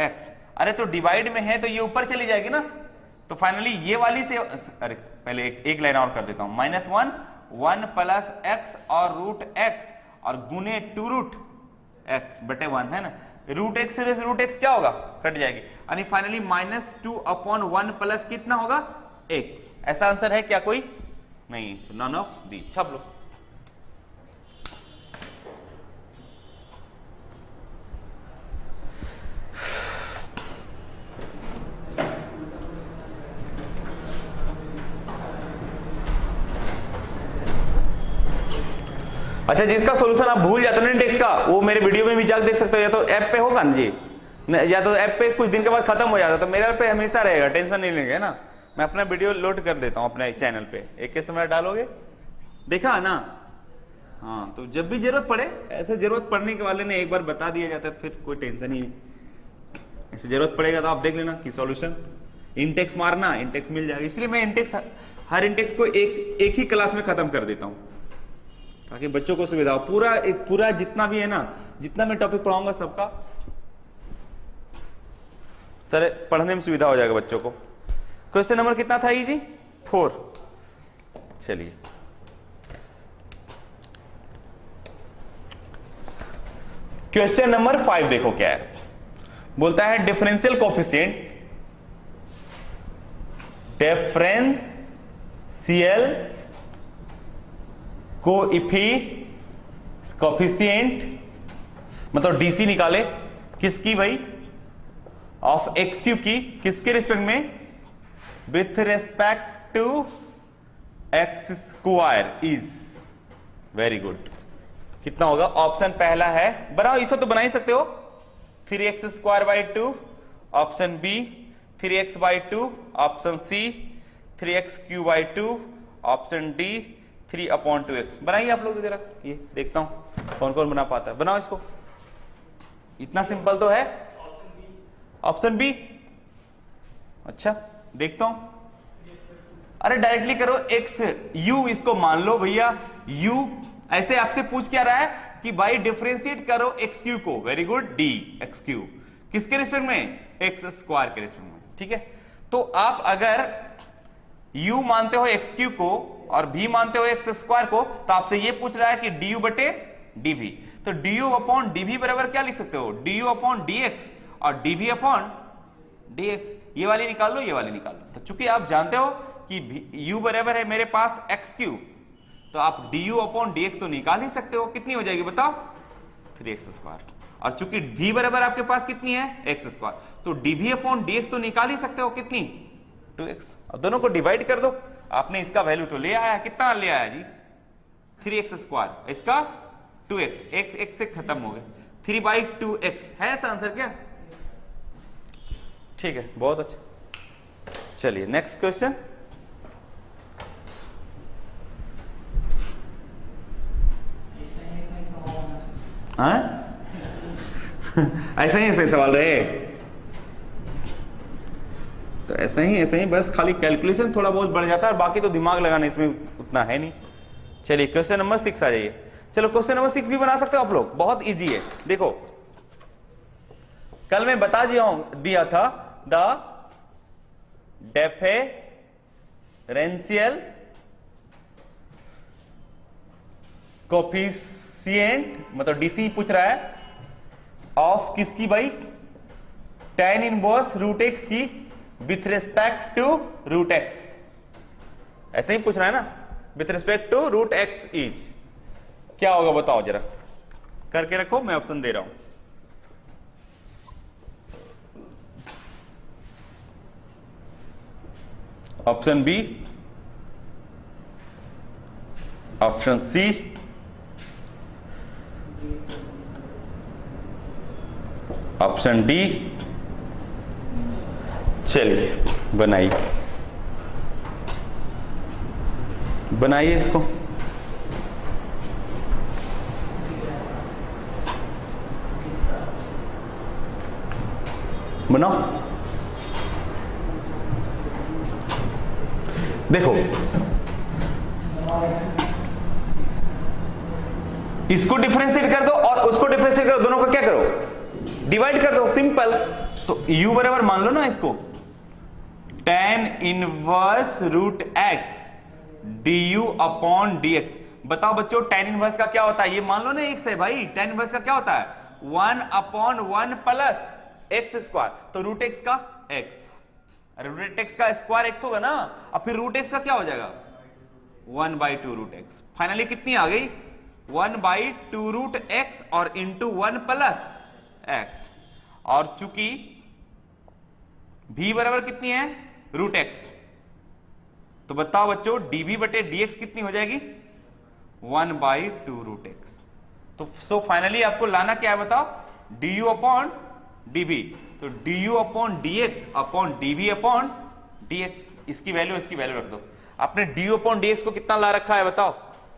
x, अरे तो डिवाइड में है तो ये ऊपर चली जाएगी ना, तो फाइनली ये वाली से, अरे पहले एक लाइन और कर देता हूं, -1 1 प्लस एक्स और रूट एक्स और गुने 2 रूट एक्स बटे 1 है ना, रूट एक्स से रूट एक्स क्या होगा, कट जाएगी, यानी फाइनली -2/1 प्लस कितना होगा, x। ऐसा आंसर है क्या कोई, नहीं, तो नन ऑफ दी, छाप लो। अच्छा, जिसका सॉल्यूशन आप भूल जाते हो ना इंडेक्स का, वो मेरे वीडियो में भी जाकर देख सकते हो, या तो ऐप पे होगा ना जी, या तो ऐप पे कुछ दिन के बाद खत्म हो जाता, तो मेरे पे हमेशा रहेगा, टेंशन नहीं लेंगे ना। मैं अपना वीडियो लोड कर देता हूं अपने चैनल पे, एक के समय डालोगे, देखा ना। हाँ, तो जब भी जरूरत पड़े, ऐसे जरूरत पड़ने के वाले ने एक बार बता दिया जाता है, तो फिर कोई टेंशन ही नहीं। ऐसे जरूरत पड़ेगा तो आप देख लेना कि सॉल्यूशन इंटेक्स मारना, इंटेक्स मिल जाएगा। इसलिए मैं इंटेक्स, हर इंटेक्स को एक ही क्लास में खत्म कर देता हूं, ताकि बच्चों को सुविधा हो। पूरा जितना भी है ना, जितना मैं टॉपिक पढ़ाऊंगा सबका तरह पढ़ने में सुविधा हो जाएगा बच्चों को। क्वेश्चन नंबर कितना था ये जी, 4। चलिए क्वेश्चन नंबर 5 देखो क्या है, बोलता है डिफरेंशियल कोफिशिएंट मतलब डीसी निकाले, किसकी भाई, ऑफ एक्स क्यूब की, किसके रिस्पेक्ट में, with respect to x square is, very good. कितना होगा, ऑप्शन पहला है, बनाओ, इसे तो बना ही सकते हो, 3x²/2, option B 3x/2, option C 3x³/2, option D 3/2x। बनाइए आप लोग जरा, ये देखता हूं कौन कौन बना पाता है, बनाओ इसको, इतना सिंपल तो है, ऑप्शन बी। अच्छा देखता हूं, अरे डायरेक्टली करो, x u इसको मान लो भैया, u ऐसे आपसे पूछ क्या रहा है कि भाई डिफरेंशिएट करो x³ को, वेरी गुड, d x³ किसके रिस्पेक्ट में, x² के रिस्पेक्ट में, ठीक है। तो आप अगर u मानते हो x³ को और v मानते हो x² को, तो आपसे ये पूछ रहा है कि du/dv, तो du/dv बराबर क्या लिख सकते हो, du/dx और dv/dx, ये वाली निकाल लो, ये वाली निकाल लो। तो चूंकि आप जानते हो कि u बराबर है मेरे पास x³, तो आप du/dx तो निकाल ही सकते हो, कितनी हो जाएगी बताओ, 3x², और चूंकि v बराबर आपके पास कितनी है, x², तो dv/dx तो निकाल ही सकते हो, कितनी, 2x। अब दोनों को डिवाइड कर दो, आपने इसका वैल्यू तो ले आया, कितना ले आया जी, 3x², इसका 2x, x से खत्म हो गया, 3/2x है ऐसा आंसर क्या, ठीक है, बहुत अच्छा। चलिए नेक्स्ट क्वेश्चन, ऐसा ही सवाल रहे, तो ऐसा ही बस खाली कैलकुलेशन थोड़ा बहुत बढ़ जाता है, और बाकी तो दिमाग लगाने इसमें उतना है नहीं। चलिए क्वेश्चन नंबर 6 आ जाइए। चलो क्वेश्चन नंबर 6 भी बना सकते हो आप लोग, बहुत इजी है। देखो कल मैं बता दिया था द डिफरेंशियल कोफिशिएंट, मतलब डीसी पूछ रहा है, ऑफ किसकी भाई, tan इनवर्स रूट एक्स की with respect to root x, ऐसे ही पूछ रहा है ना, with respect to root x is, क्या होगा बताओ जरा, करके रखो, मैं ऑप्शन दे रहा हूं। Option B, option C, option D. चलिए बनाइए इसको, बनाओ। देखो इसको डिफरेंशिएट कर दो और उसको डिफरेंशिएट करो, दोनों को क्या करो, डिवाइड कर दो, सिंपल। तो u बराबर मान लो ना इसको, tan inverse root x du/dx। बताओ बच्चों tan इनवर्स का क्या होता है, ये मान लो ना x है भाई, tan इनवर्स का क्या होता है, 1/1 प्लस एक्स स्क्वायर, तो रूट एक्स का एक्स, रूट एक्स का स्क्वायर एक्स होगा ना, अब फिर रूट एक्स का क्या हो जाएगा 1/2 रूट एक्स। फाइनली कितनी आ गई 1/2 रूट एक्स और इंटू 1 प्लस एक्स, और चूंकि v बराबर कितनी है रूट एक्स, तो बताओ बच्चों dv बटे dx कितनी हो जाएगी 1/2 रूट एक्स। तो सो फाइनली आपको लाना क्या है बताओ du अपॉन dv, तो du upon dx upon dv upon dx, इसकी वैल्यू रख दो। आपने du अपॉन dx को कितना ला रखा है बताओ,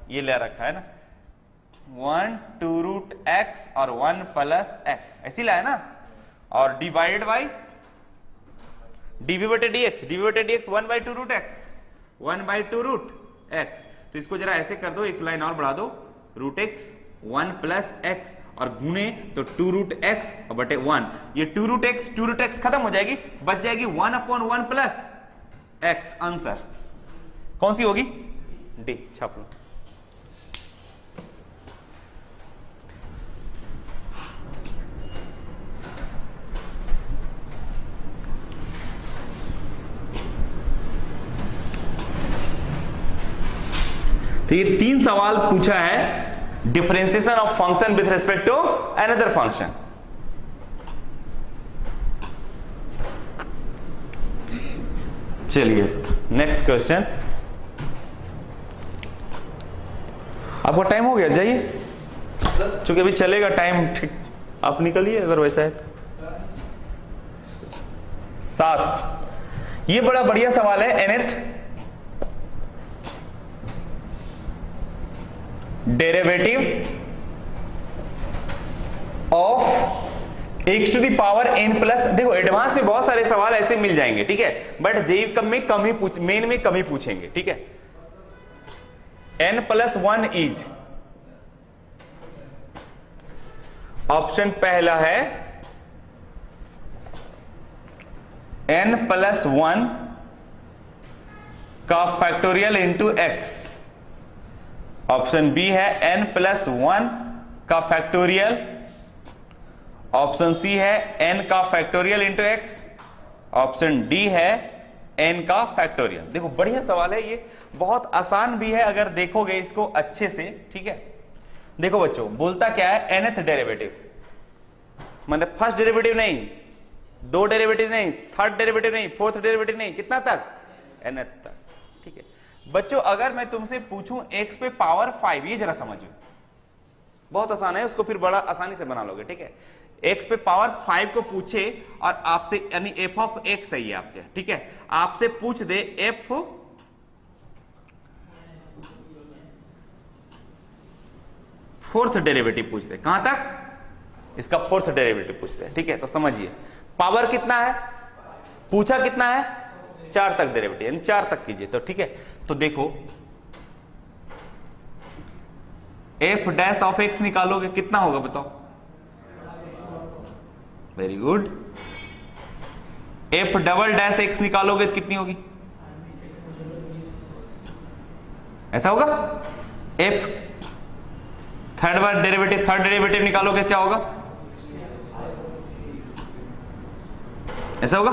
ये ले रखा है ना 1/2 रूट x और 1 प्लस x, ऐसी लाया ना, और डिवाइडेड बाई dv बटे dx 1/2 root x 1/2 root x, तो इसको जरा ऐसे कर दो, एक लाइन और बढ़ा दो, रूट x 1 प्लस x और गुने तो 2 रूट x बटे 1, ये 2 रूट x खत्म हो जाएगी, बच जाएगी 1/1 प्लस x। आंसर कौन सी होगी डी, छाप लो। तो ये 3 सवाल पूछा है differentiation of function with respect to another function. चलिए नेक्स्ट क्वेश्चन, आपका टाइम हो गया, जाइए, चूंकि अभी चलेगा टाइम, ठीक आप निकलिए अगर वैसा है। 7, ये बड़ा बढ़िया सवाल है, nth derivative of x to the power n plus, देखो एडवांस में बहुत सारे सवाल ऐसे मिल जाएंगे, ठीक है, बट जेई कम में कम ही मेन में कम ही पूछेंगे, ठीक है। n+1 इज, ऑप्शन पहला है n+1 का factorial into x, option B है n+1 का फैक्टोरियल, ऑप्शन सी है n का factorial into x, option D है n का फैक्टोरियल। देखो बढ़िया सवाल है ये, बहुत आसान भी है अगर देखोगे इसको अच्छे से, ठीक है। देखो बच्चों बोलता क्या है nth डेरिवेटिव, मतलब फर्स्ट डेरिवेटिव नहीं, 2 डेरिवेटिव नहीं, थर्ड डेरिवेटिव नहीं, फोर्थ डेरिवेटिव नहीं, कितना तक nth तक, ठीक है। बच्चों अगर मैं तुमसे पूछूं x पे पावर 5, ये जरा समझो, बहुत आसान है, उसको फिर बड़ा आसानी से बना लोगे, ठीक है। x पे पावर 5 को पूछे और आपसे, यानी f ऑफ x सही है आपके, ठीक है, आपसे पूछ दे f फोर्थ डेरिवेटिव पूछ दे, कहां तक, इसका फोर्थ डेरिवेटिव पूछते हैं, ठीक है। तो समझिए पावर कितना है, पूछा कितना है 4 तक डेरिवेटिव, यानी 4 तक कीजिए, तो ठीक है। तो देखो f डैश ऑफ x निकालोगे कितना होगा बताओ, very good. f double dash x निकालोगे तो कितनी होगी, ऐसा होगा। f थर्ड डेरिवेटिव निकालोगे क्या होगा, ऐसा होगा।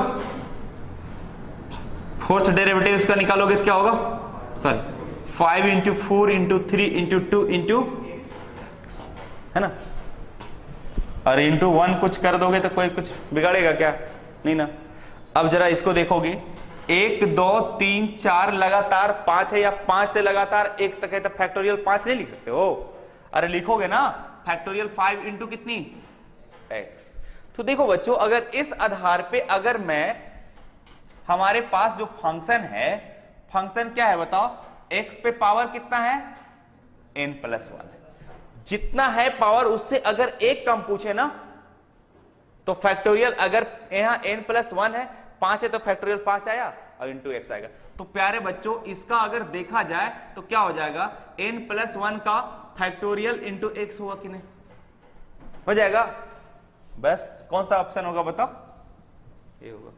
फोर्थ डेरिवेटिव इसका निकालोगे तो क्या होगा, sorry 5 into 4 into 3 into 2 into, है ना, और इंटू 1 कुछ कर दोगे तो कोई कुछ बिगाड़ेगा क्या, नहीं ना। अब जरा इसको देखोगे 1 2 3 4 लगातार 5 है, या 5 से लगातार 1 तक है, तो फैक्टोरियल 5 नहीं लिख सकते हो, अरे लिखोगे ना फैक्टोरियल 5 इंटू कितनी x। तो देखो बच्चों अगर इस आधार पे अगर मैं, हमारे पास जो फंक्शन है, फंक्शन क्या है बताओ, x पे पावर कितना है n+1, जितना है पावर उससे अगर एक कम पूछे ना तो फैक्टोरियल, अगर यहां n+1 है 5 है तो फैक्टोरियल 5 आया और इंटू x आएगा। तो प्यारे बच्चों इसका अगर देखा जाए तो क्या हो जाएगा, n+1 का फैक्टोरियल इंटू x होगा कि नहीं, हो जाएगा। बस कौन सा ऑप्शन होगा बताओ, ये होगा।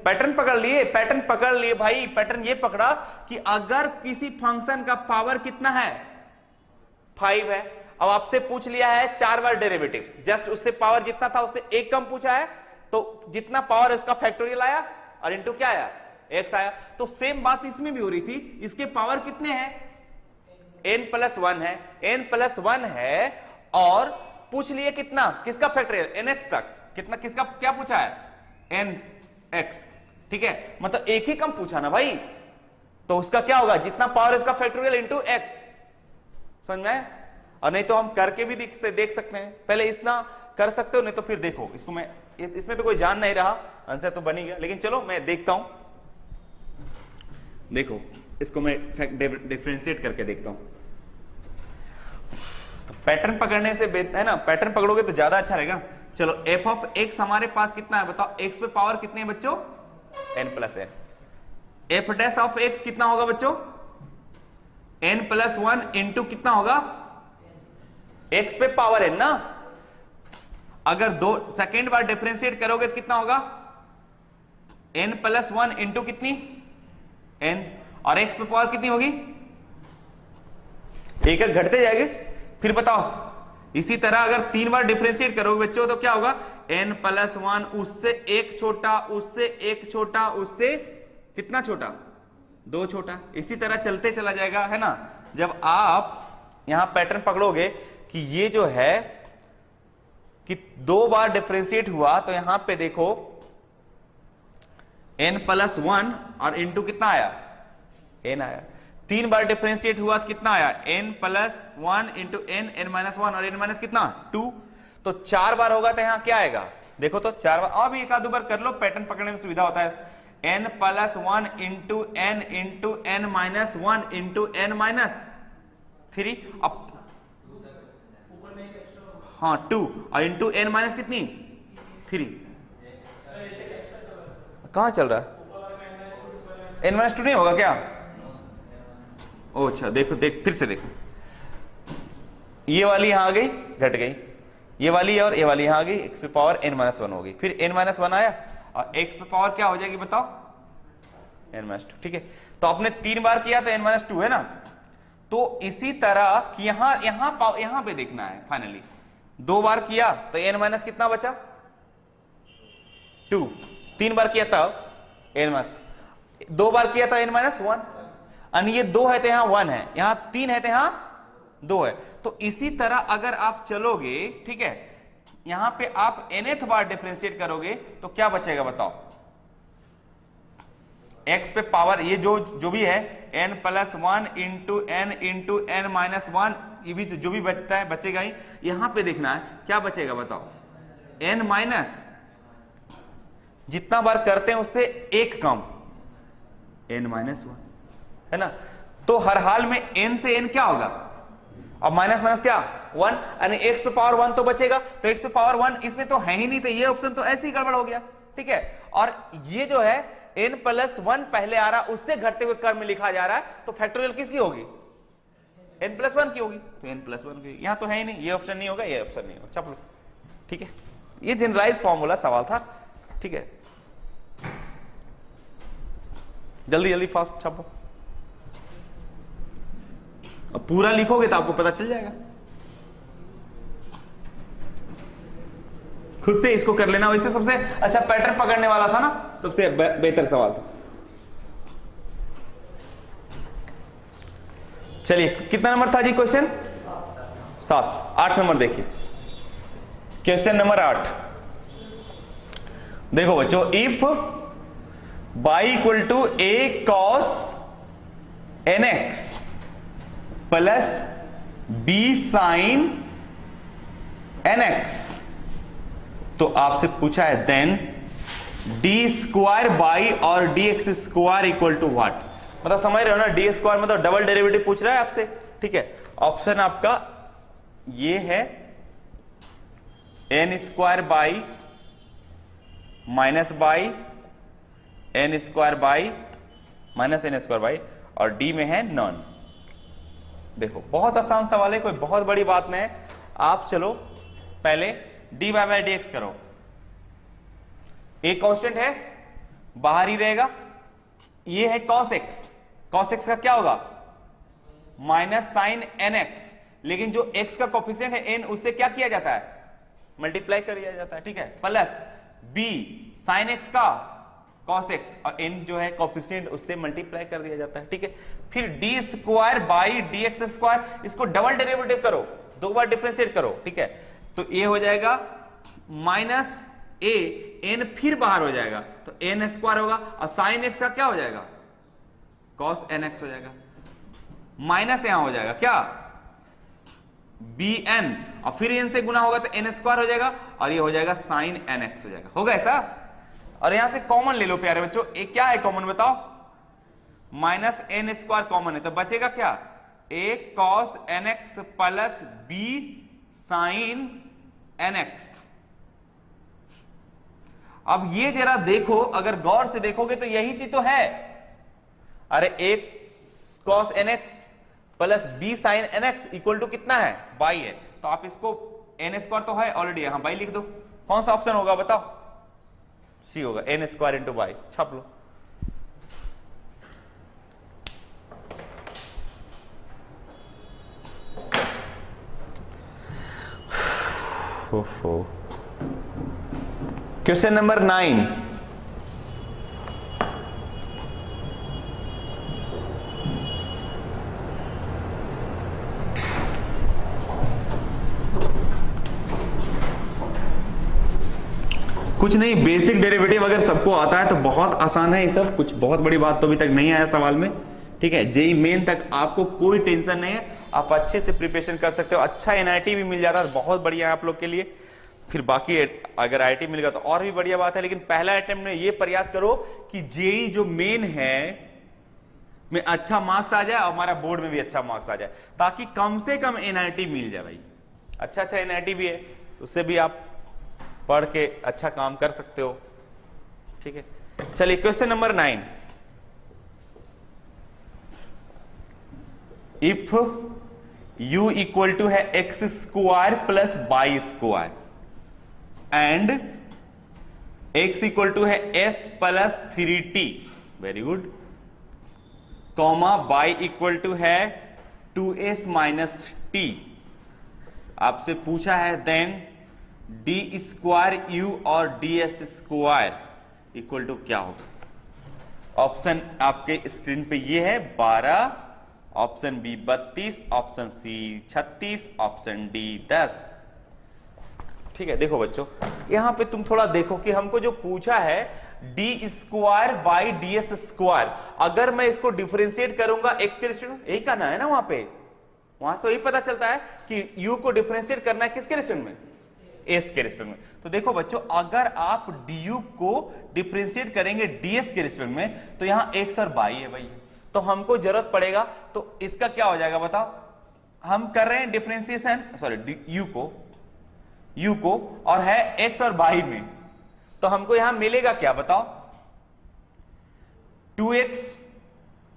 पैटर्न पकड़ लिए भाई, पैटर्न ये पकड़ा कि अगर किसी फंक्शन का पावर कितना है 5 है, अब आपसे पूछ लिया है 4 बार डेरिवेटिव, जस्ट उससे पावर जितना था उससे एक कम पूछा है, तो जितना पावर उसका फैक्टोरियल आया और इनटू क्या आया, x आया। तो सेम बात इसमें भी हो रही थी, इसके पावर कितने हैं, n+1 है, n+1 है, और पूछ लिए कितना, किसका फैक्टोरियल, nth तक, कितना, किसका क्या पूछा है, nx, ठीक है, मतलब एक ही कम पूछा ना भाई, तो उसका क्या होगा, जितना पावर है उसका फैक्टोरियल इनटू x, समझ में आया? और नहीं तो हम करके भी देख सकते हैं, पहले इतना कर सकते हो, नहीं तो फिर देखो इसको, मैं इसमें तो कोई जान नहीं रहा, आंसर तो बनी गया, लेकिन चलो मैं देखता हूं, देखो इसको मैं डिफरेंशिएट करके देखता हूं। तो पैटर्न पकड़ने से है ना, पैटर्न पकड़ोगे तो ज्यादा अच्छा रहेगा। चलो f(x) हमारे पास कितना है बताओ, x पे पावर कितनी है बच्चों, n+n। f'(x) कितना होगा बच्चों, n+1 इंटू कितना होगा, x पे पावर n ना, अगर दो सेकेंड बार डिफरेंशिएट करोगे तो कितना होगा, n+1 इंटू कितनी, n, और x पे पावर कितनी होगी, एक एक घटते जाएंगे। फिर बताओ इसी तरह अगर 3 बार डिफरेंशिएट करोगे बच्चों तो क्या होगा, n+1 उससे एक छोटा, उससे एक छोटा, उससे कितना छोटा, 2 छोटा, इसी तरह चलते चला जाएगा, है ना। जब आप यहां पैटर्न पकड़ोगे कि ये जो है कि 2 बार डिफरेंशिएट हुआ, तो यहां पे देखो n+1 और इंटू कितना आया, n आया। 3 बार डिफरेंशिएट हुआ तो कितना आया, n+1 इंटू n(n-1) और n- कितना 2, तो 4 बार होगा तो यहां क्या आएगा, देखो तो 4 बार, और भी एक आध बार कर लो, पैटर्न पकड़ने में सुविधा होता है, n+1 into n into n-1 into n-3, अब हाँ 2 और इंटू n- कितनी 3, कहां चल रहा है, n-2 नहीं होगा क्या, ओ अच्छा, देखो देख फिर से देखो, ये वाली यहां आ गई, घट गई, ये वाली और ये वाली यहां आ गई, x पे पावर n-1 हो गई, फिर n-1 आया और x पे पावर क्या हो जाएगी बताओ, n-2, ठीक है। तो आपने 3 बार किया तो n-2 है ना, तो इसी तरह कि यहां पे देखना है, फाइनली 2 बार किया तो n- कितना बचा 2, 3 बार किया तब n-, 2 बार किया तो n-1, और ये 2 है तो यहां 1 है, यहां 3 है तो यहां 2 है। तो इसी तरह अगर आप चलोगे, ठीक है, यहां पे आप nth बार डिफरेंशिएट करोगे तो क्या बचेगा बताओ, x पे पावर ये जो भी है n+1 into n into n-1, ये भी जो भी बचता है बचेगा ही। यहां पे देखना है क्या बचेगा बताओ, n-, जितना बार करते हैं उससे एक कम n-1, है ना। तो हर हाल में n से n क्या होगा, अब माइनस माइनस क्या 1, यानी x पे पावर 1 तो बचेगा, तो x पे पावर 1 इसमें तो है ही नहीं, तो ये ऑप्शन तो ऐसे ही गड़बड़ हो गया, ठीक है। और ये जो है n+1 पहले आ रहा, उससे घटते हुए क्रम में लिखा जा रहा है, तो फैक्टोरियल किसकी होगी, n+1 की होगी, तो n+1 की, यहां तो है ही नहीं, ये ऑप्शन नहीं होगा, ये ऑप्शन नहीं होगा, चलो ठीक है। ये जनरलाइज फॉर्मूला सवाल था, ठीक है, जल्दी जल्दी फास्ट छापो, अब पूरा लिखोगे तो आपको पता चल जाएगा, खुद से इसको कर लेना। वैसे सबसे अच्छा पैटर्न पकड़ने वाला था ना, सबसे बेहतर सवाल था। चलिए कितना नंबर था जी क्वेश्चन, 7, 8 नंबर देखिए, क्वेश्चन नंबर 8 देखो बच्चों, if y equal to a cos nx plus b sin nx, तो आपसे पूछा है देन d² बाई और dx² इक्वल टू व्हाट, मतलब समझ रहे हो ना, d² मतलब डबल डेरिवेटिव पूछ रहा है आपसे, ठीक है। ऑप्शन आपका ये है n² by minus by n² by minus n² by, और डी में है नॉन। देखो बहुत आसान सवाल है, कोई बहुत बड़ी बात नहीं है। आप चलो पहले dy बाई dx करो, एक कांस्टेंट है बाहर ही रहेगा, ये है cos x, cos x का क्या होगा माइनस साइन nx, लेकिन जो x का कोफिशिएंट है n, उससे क्या किया जाता है, मल्टीप्लाई कर दिया जाता है, ठीक है, प्लस b sin x का cos x, और n जो है कोफिशिएंट, उससे मल्टीप्लाई कर दिया जाता है, ठीक है। फिर d square by dx square, इसको डबल डेरिवेटिव करो, दो बार डिफरेंशिएट करो, ठीक है, तो a हो जाएगा माइनस a, n फिर बाहर हो जाएगा तो n स्क्वायर होगा, और sin x का क्या हो जाएगा, cos nx हो जाएगा, माइनस यहां हो जाएगा क्या, bn, और फिर n से गुना होगा तो n स्क्वायर हो जाएगा, और ये हो जाएगा sin nx हो जाएगा, होगा ऐसा। और यहां से कॉमन ले लो प्यारे बच्चों, एक क्या है कॉमन बताओ, माइनस n स्क्वायर कॉमन है, तो बचेगा क्या, a cos nx plus b sin nx। अब ये जरा देखो, अगर गौर से देखोगे तो यही चीज तो है, अरे एक cos nx plus b sin nx equal to कितना है, बाई है, तो आप इसको n स्क्वायर तो है ऑलरेडी, यहां बाई लिख दो, कौन सा ऑप्शन होगा बताओ, सी होगा, n स्क्वायर इंटू बाई, छाप लो। क्वेश्चन नंबर 9, कुछ नहीं, बेसिक डेरिवेटिव अगर सबको आता है तो बहुत आसान है ये सब, कुछ बहुत बड़ी बात तो अभी तक नहीं आया सवाल में, ठीक है। जेई मेन तक आपको कोई टेंशन नहीं है, आप अच्छे से प्रिपरेशन कर सकते हो, अच्छा एनआईटी भी मिल जाता है, बहुत बढ़िया है आप लोग के लिए, फिर बाकी अगर आईटी मिल गया तो और भी बढ़िया बात है, लेकिन पहला अटेम्प्ट में ये प्रयास करो कि जेई जो मेन है में अच्छा मार्क्स आ जाए और हमारा बोर्ड में भी अच्छा मार्क्स आ जाए, ताकि कम से कम एनआईटी मिल जाए भाई, अच्छा अच्छा एनआईटी भी है, उससे भी आप पढ़ के अच्छा काम कर सकते हो, ठीक है। चलिए question number 9, if u equal to है x square plus y square and x equal to है s plus 3t, very good, comma y equal to है 2s माइनस t, आपसे पूछा है देन डी स्क्वायर यू और ds square equal to क्या होगा। Option आपके स्क्रीन पे ये है 12, option B 32, option C 36, option D 10, ठीक है। देखो बच्चों, यहां पे तुम थोड़ा देखो कि हमको जो पूछा है D square by ds square, अगर मैं इसको डिफरेंशिएट करूंगा x के रिस्पेक्ट में, यही कहना है ना, वहां से तो यही पता चलता है कि u को डिफरेंशिएट करना है किसके रिस्पेक्ट में, s के रिस्पेक्ट में। तो देखो बच्चों, अगर आप du को डिफरेंशिएट करेंगे ds के रिस्पेक्ट में, तो यहां x और y है भाई, तो हमको जरूरत पड़ेगा, तो इसका क्या हो जाएगा बताओ, हम कर रहे हैं डिफरेंशिएशन, सॉरी u को और है x और y में, तो हमको यहां मिलेगा क्या बताओ, 2x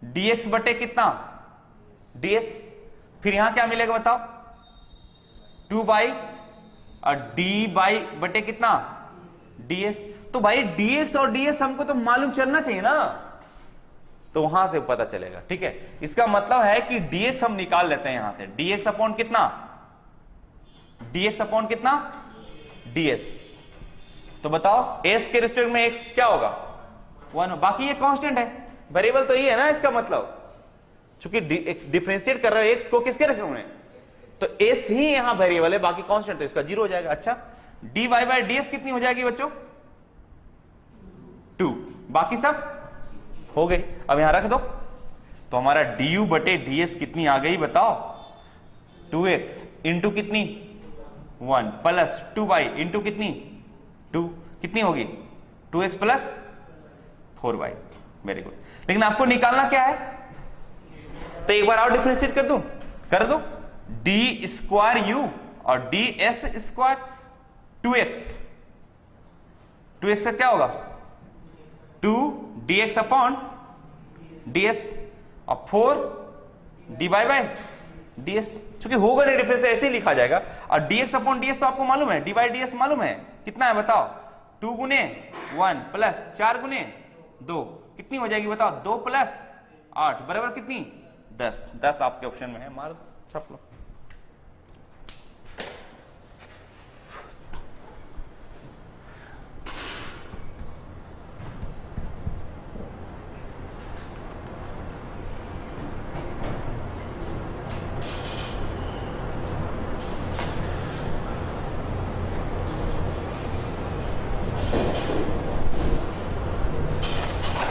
dx बटे कितना ds, फिर यहां क्या मिलेगा बताओ, 2y और dy बटे कितना ds, तो भाई dx और ds हमको तो मालूम चलना चाहिए ना, तो वहां से पता चलेगा, ठीक है। इसका मतलब है कि dx हम निकाल लेते हैं यहां से, dx अपॉन कितना, dx अपॉन कितना ds, तो बताओ s के रिस्पेक्ट में x क्या होगा 1, बाकी ये कांस्टेंट है, वेरिएबल तो ये है ना, इसका मतलब चूंकि डिफरेंशिएट कर रहे हो x को किसके रिस्पेक्ट में, तो s ही यहां वेरिएबल है, बाकी कांस्टेंट, तो इसका 0 हो जाएगा। अच्छा, dy बाई ds कितनी हो जाएगी बच्चों, 2, बाकी सब हो गई, अब यहां रख दो, तो हमारा du बटे ds कितनी आ गई बताओ, 2x इंटू कितनी 1 प्लस 2y इंटू कितनी 2, कितनी होगी 2x plus 4y, very good. लेकिन आपको निकालना क्या है, तो एक बार और डिफरेंशिएट कर दो, डी स्क्वायर यू और डी एस स्क्वायर 2x का क्या होगा 2 dx अपॉन ds और 4 dy बाय ds, चूंकि होगा नहीं डिफरेंस ऐसे ही लिखा जाएगा, और dx अपॉन ds तो आपको मालूम है, dy ds मालूम है कितना है बताओ, 2 गुने 1 प्लस 4 गुने 2 कितनी हो जाएगी बताओ, 2 प्लस 8 बराबर कितनी 10, 10 आपके ऑप्शन में है, मार दो छाप लो।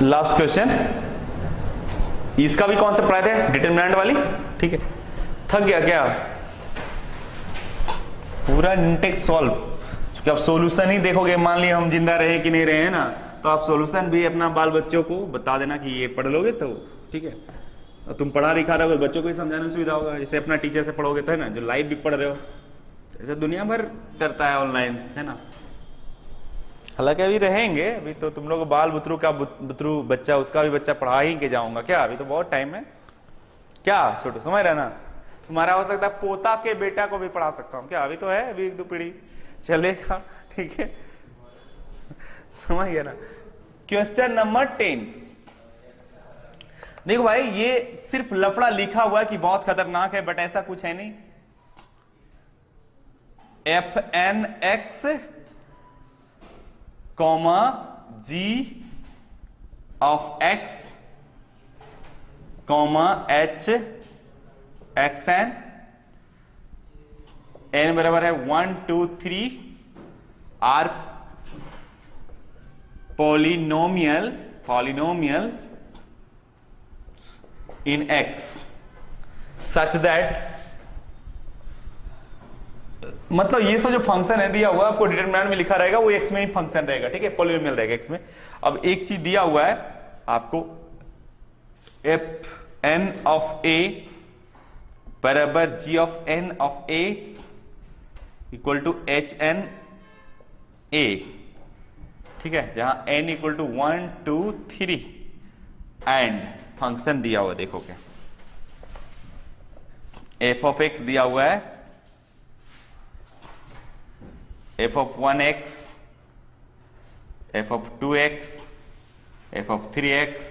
लास्ट क्वेश्चन, इसका भी कॉन्सेप्ट पढ़ाए थे, डिटरमिनेंट वाली, ठीक है। थक गया क्या? पूरा इंटेक्स सॉल्व, क्योंकि आप सॉल्यूशन ही देखोगे, मान लिया हम जिंदा रहे कि नहीं रहे हैं ना, तो आप सॉल्यूशन भी अपना बाल बच्चों को बता देना कि ये पढ़ लोगे तो ठीक है, और तुम पढ़ा लिखा रहोगे बच्चों को ही समझाने में सुविधा होगा। जैसे अपना टीचर से पढ़ोगे तो है ना, जो लाइव भी पढ़ रहे हो, ऐसा दुनिया भर करता है ऑनलाइन, है ना। हालांकि अभी रहेंगे, अभी तो तुम लोग बाल बुतरू का बुतरू बच्चा, उसका भी बच्चा पढ़ा ही के जाऊंगा क्या, अभी तो बहुत टाइम है क्या छोटू, समझ रहे ना। तुम्हारा हो सकता है पोता के बेटा को भी पढ़ा सकता हूँ क्या, अभी तो है, अभी 1-2 पीढ़ी चलेगा, ठीक है, समझ गया ना। क्वेश्चन नंबर 10, देखो भाई ये सिर्फ लफड़ा लिखा हुआ है कि बहुत खतरनाक है, बट ऐसा कुछ है नहीं। fn(x), g of x, h xn, n बराबर है 1 2 3 are polynomial in x such that, मतलब ये सब जो फंक्शन है दिया हुआ आपको डिटरमिनेंट में लिखा रहेगा, वो x में ही फंक्शन रहेगा, ठीक है, पॉलिनोमियल रहेगा x में। अब एक चीज दिया हुआ है आपको, fn of a बराबर g of n of a equal to hn a, ठीक है, जहां n equal to 1 2 3 and function दिया हुआ देखोगे, f of x दिया हुआ है, f of 1x, f of 2x, f of 3x,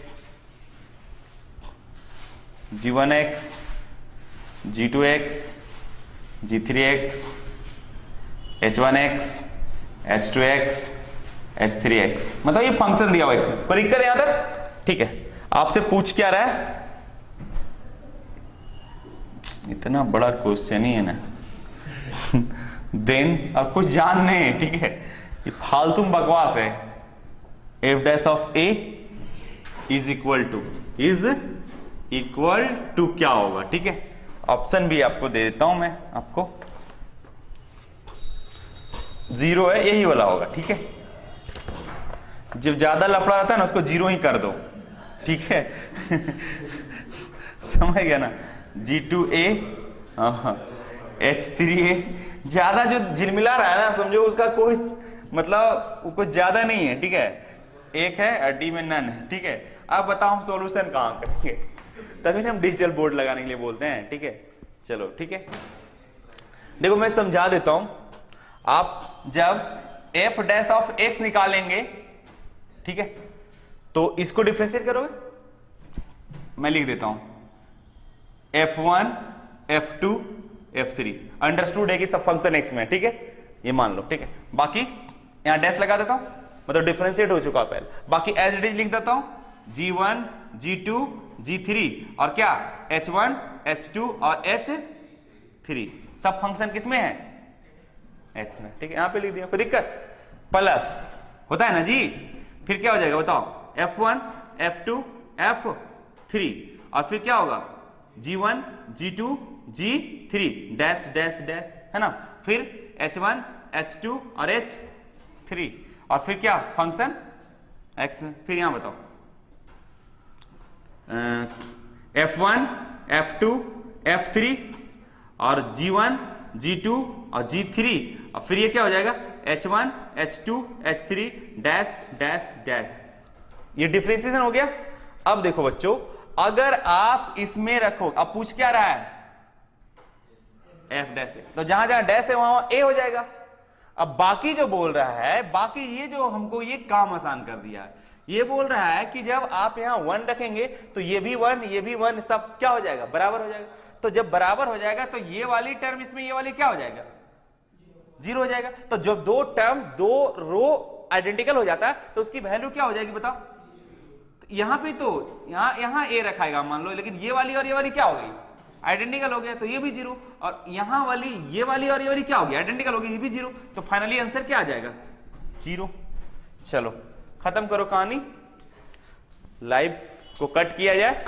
g1x, g2x, g3x, h1x, h2x, h3x, मतलब ये फंक्शन दिया हुआ x में। कोई दिक्कत है यहां तक? ठीक है, आपसे पूछ क्या रहा है, इतना बड़ा क्वेश्चन ही है ना देन अब कुछ जान नहीं है, ठीक है, ये फालतू बकवास है। f dash of a is equal to क्या होगा, ठीक है, ऑप्शन भी आपको दे देता हूं मैं, आपको 0 है, यही वाला होगा, ठीक है। जब ज्यादा लफड़ा रहता है ना उसको 0 ही कर दो, ठीक है समझ गया ना। G2a H3a, ज्यादा जो झिलमिला रहा है ना समझो उसका कोई मतलब कुछ ज्यादा नहीं है, ठीक है, एक है और डी में नन है, ठीक है। अब बताओ हम सॉल्यूशन कहां करेंगे, तभी हम डिजिटल बोर्ड लगाने के लिए बोलते हैं, ठीक है। चलो ठीक है, देखो मैं समझा देता हूं। आप जब f डैश ऑफ x निकालेंगे, ठीक है, तो इसको डिफरेंशिएट करोगे, मैं लिख देता हूं f1 f2 f3, अंडरस्टूड है कि सब फंक्शन x में, ठीक है, ये मान लो, ठीक है। बाकी यहां डैश लगा देता हूं, मतलब डिफरेंशिएट हो चुका पहले। बाकी एज इट इज लिख देता हूं, g1 g2 g3 और क्या h1 h2 और h3, सब फंक्शन किस में है, x में, ठीक है, यहां पे लिख दिया, कोई दिक्कत। प्लस होता है ना जी, फिर क्या हो जाएगा बताओ, f1 f2 f3 और फिर क्या होगा g1 g2 g3 dash dash dash, है ना, फिर h1 h2 और h3 और फिर क्या फंक्शन x में। फिर यहां बताओ f1 f2 f3 और g1 g2 और g3 और फिर ये क्या हो जाएगा h1 h2 h3 dash dash dash, ये डिफरेंशिएशन हो गया। अब देखो बच्चों, अगर आप इसमें रखो, अब पूछ क्या रहा है f डैश है, तो जहां जहां डैश है वहां a हो जाएगा। अब बाकी जो बोल रहा है, बाकी ये जो हमको ये काम आसान कर दिया है, ये बोल रहा है कि जब आप यहां 1 रखेंगे तो ये भी 1 ये भी 1, सब क्या हो जाएगा, बराबर हो जाएगा। तो जब बराबर हो जाएगा तो ये वाली टर्म इसमें ये वाली क्या हो जाएगा, 0 हो जाएगा। तो जब दो टर्म दो रो आइडेंटिकल हो जाता है तो उसकी वैल्यू क्या हो जाएगी बताओ। तो यहां पे तो यहां a रखाएगा मान लो, लेकिन ये वाली और ये वाली क्या हो गई, आइडेंटिकल हो गया, तो ये भी 0, और यहां वाली ये वाली और ये वाली क्या होगी, आइडेंटिकल होगी, ये भी 0, तो फाइनली आंसर क्या आ जाएगा 0। चलो खत्म करो कहानी। लाइव को कट किया जाए।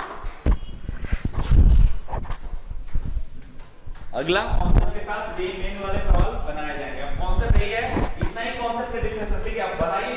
अगला कॉन्सेप्ट के साथ जे मेन वाले सवाल बनाए जाएंगे। अब कॉन्सेप्ट यही है, इतना ही कॉन्सेप्ट का डिफरेंस है कि आप बनाइए